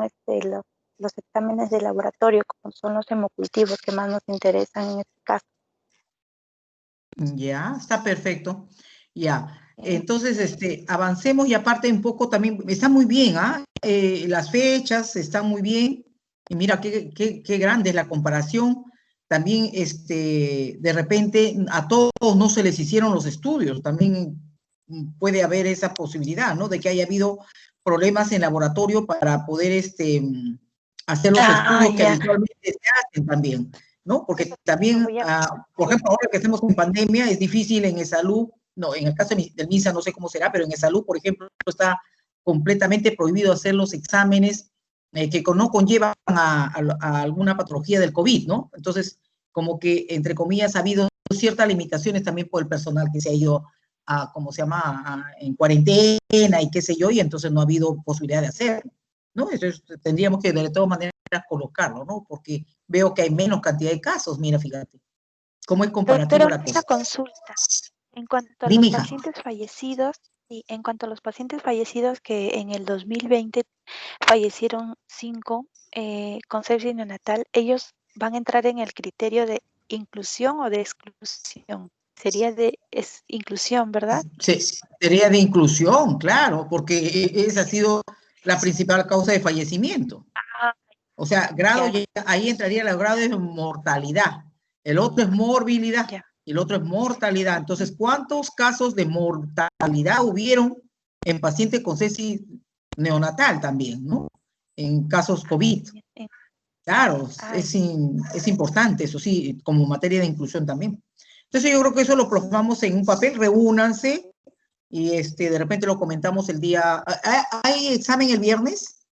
los exámenes de laboratorio, como son los hemocultivos que más nos interesan en este caso. Ya, está perfecto. Ya. Entonces, avancemos y aparte un poco también, está muy bien, ¿ah? Las fechas están muy bien. Y mira qué grande es la comparación. También, de repente, a todos no se les hicieron los estudios. También puede haber esa posibilidad, ¿no? De que haya habido problemas en laboratorio para poder, hacer los estudios que Ya. habitualmente se hacen también, ¿no? Porque Lo también, voy a por ejemplo, ahora que estamos en pandemia, es difícil en salud, no, en el caso del MINSA no sé cómo será, pero en salud, por ejemplo, está completamente prohibido hacer los exámenes que no conllevan a alguna patología del COVID, ¿no? Entonces, como que, entre comillas, ha habido ciertas limitaciones también por el personal que se ha ido ¿cómo se llama?, en cuarentena y qué sé yo, y entonces no ha habido posibilidad de hacerlo, ¿no? Entonces, tendríamos que de todas maneras colocarlo, ¿no? Porque veo que hay menos cantidad de casos, mira, fíjate, cómo es comparativa Doctora, la una cosa. consulta. En cuanto a los Dime, hija. pacientes fallecidos, y en cuanto a los pacientes fallecidos que en el 2020 fallecieron 5 con sepsis neonatal, ellos van a entrar en el criterio de inclusión o de exclusión. Sería inclusión, ¿verdad? Sería de inclusión, claro, porque esa ha sido la principal causa de fallecimiento. Ah, O sea, ya, ahí entraría el grado de mortalidad. El otro es morbilidad ya. y el otro es mortalidad. Entonces, ¿cuántos casos de mortalidad hubieron en pacientes con sepsis neonatal también, ¿no? En casos COVID. Claro, Ay, es importante, eso sí, como materia de inclusión también. Entonces, yo creo que eso lo plasmamos en un papel, reúnanse y de repente lo comentamos el día. ¿Hay examen el viernes?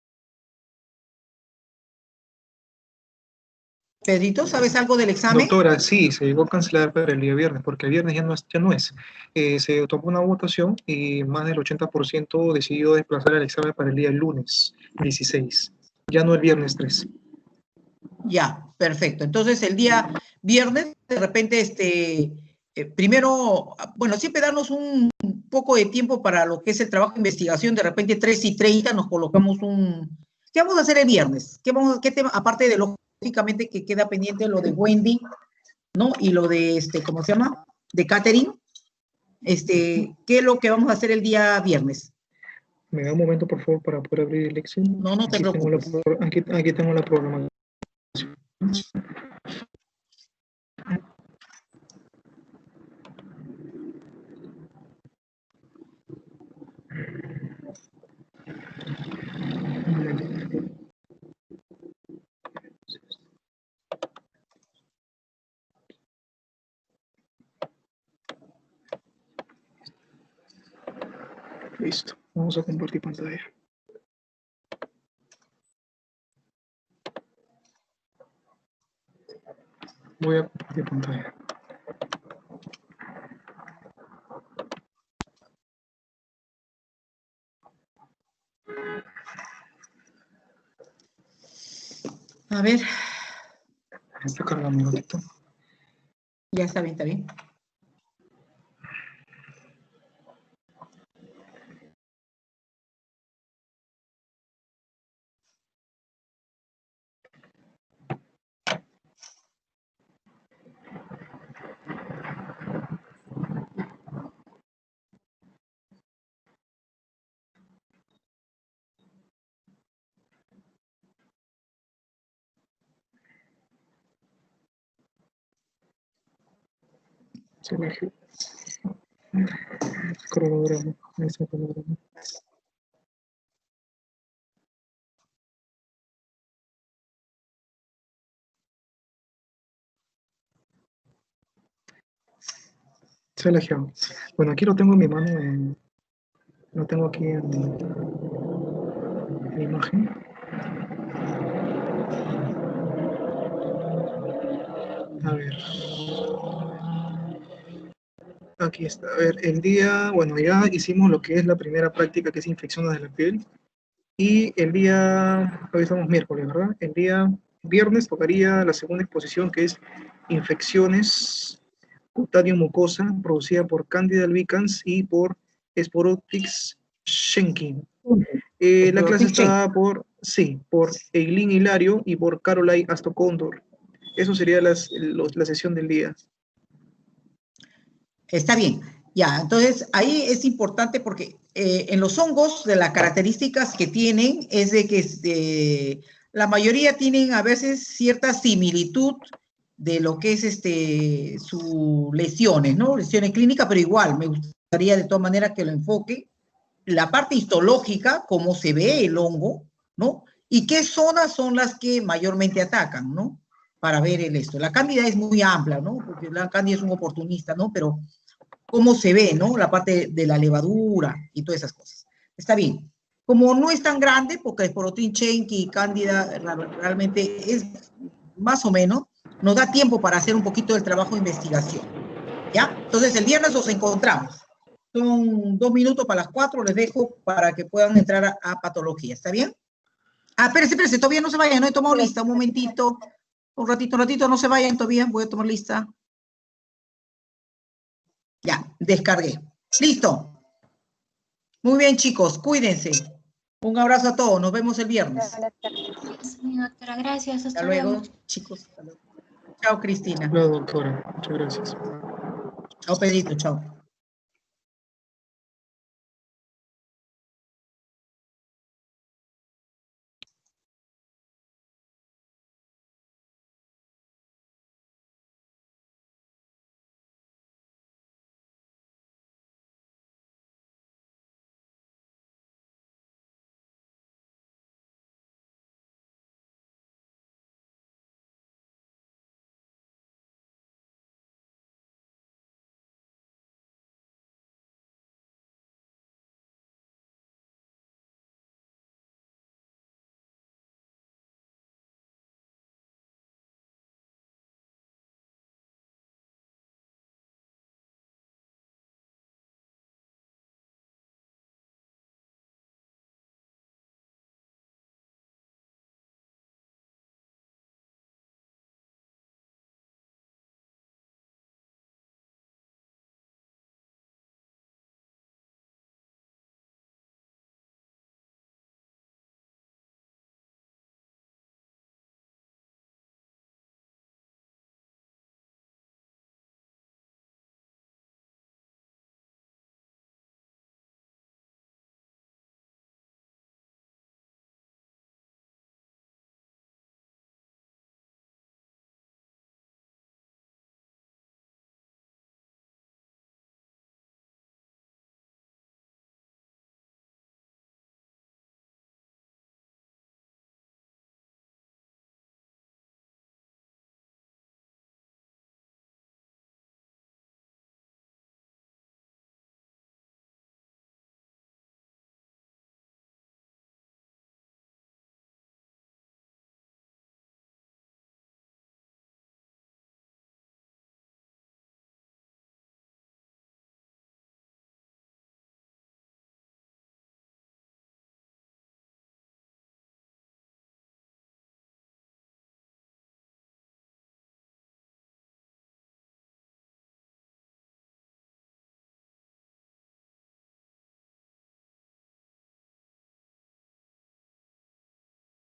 Pedrito, ¿sabes algo del examen? Doctora, sí, se llegó a cancelar para el día viernes, porque el viernes ya no es. Se tomó una votación y más del 80% decidió desplazar el examen para el día lunes 16, ya no el viernes 3. Ya, perfecto. Entonces, el día viernes, de repente, primero, bueno, siempre darnos un poco de tiempo para lo que es el trabajo de investigación. De repente, 3:30 nos colocamos ¿Qué vamos a hacer el viernes? ¿Qué tema? Aparte de, lógicamente, que queda pendiente lo de Wendy, ¿no? Y lo de, ¿cómo se llama? De catering. ¿Qué es lo que vamos a hacer el día viernes? Me da un momento, por favor, para poder abrir el Excel. No, no te Aquí tengo preocupes. aquí tengo la programación. Un momento. Listo, vamos a compartir pantalla. Voy a compartir pantalla. A ver, Estoy cargando un ratito. ya está bien, está bien. Selección. Cronograma. Ese cronograma. Selección. Bueno, aquí lo tengo en mi mano. Lo tengo aquí en imagen. A ver. Aquí está. A ver, el día, bueno, ya hicimos lo que es la primera práctica, que es infecciones de la piel. Y el día, hoy estamos miércoles, ¿verdad? El día viernes tocaría la segunda exposición, que es infecciones cutáneo mucosa, producida por Candida albicans y por Sporotix schenkin. La clase está por Eileen Hilario y por Caroline Astocóndor. Eso sería la sesión del día. Está bien. Ya, entonces ahí es importante porque en los hongos, de las características que tienen es de que la mayoría tienen a veces cierta similitud de lo que es sus lesiones, ¿no? Lesiones clínicas, pero igual me gustaría de todas maneras que lo enfoque la parte histológica, cómo se ve el hongo, ¿no? Y qué zonas son las que mayormente atacan, ¿no? Para ver esto. La cándida es muy amplia, ¿no? Porque la cándida es un oportunista, ¿no? Pero cómo se ve, ¿no? La parte de la levadura y todas esas cosas. Está bien. Como no es tan grande, porque el Sporotin schenki y cándida realmente es más o menos, nos da tiempo para hacer un poquito del trabajo de investigación. ¿Ya? Entonces, el viernes nos encontramos. Son 2 minutos para las 4, les dejo para que puedan entrar a patología. ¿Está bien? Ah, espérense, todavía no se vayan, no he tomado lista, un momentito. Un ratito, no se vayan todavía, voy a tomar lista. Ya, descargué. Listo. Muy bien, chicos, cuídense. Un abrazo a todos, nos vemos el viernes. Sí, doctora, gracias. Hasta luego, chicos. Hasta luego. Chao, Cristina. Hola, doctora. Muchas gracias. Chao, Pedrito, chao.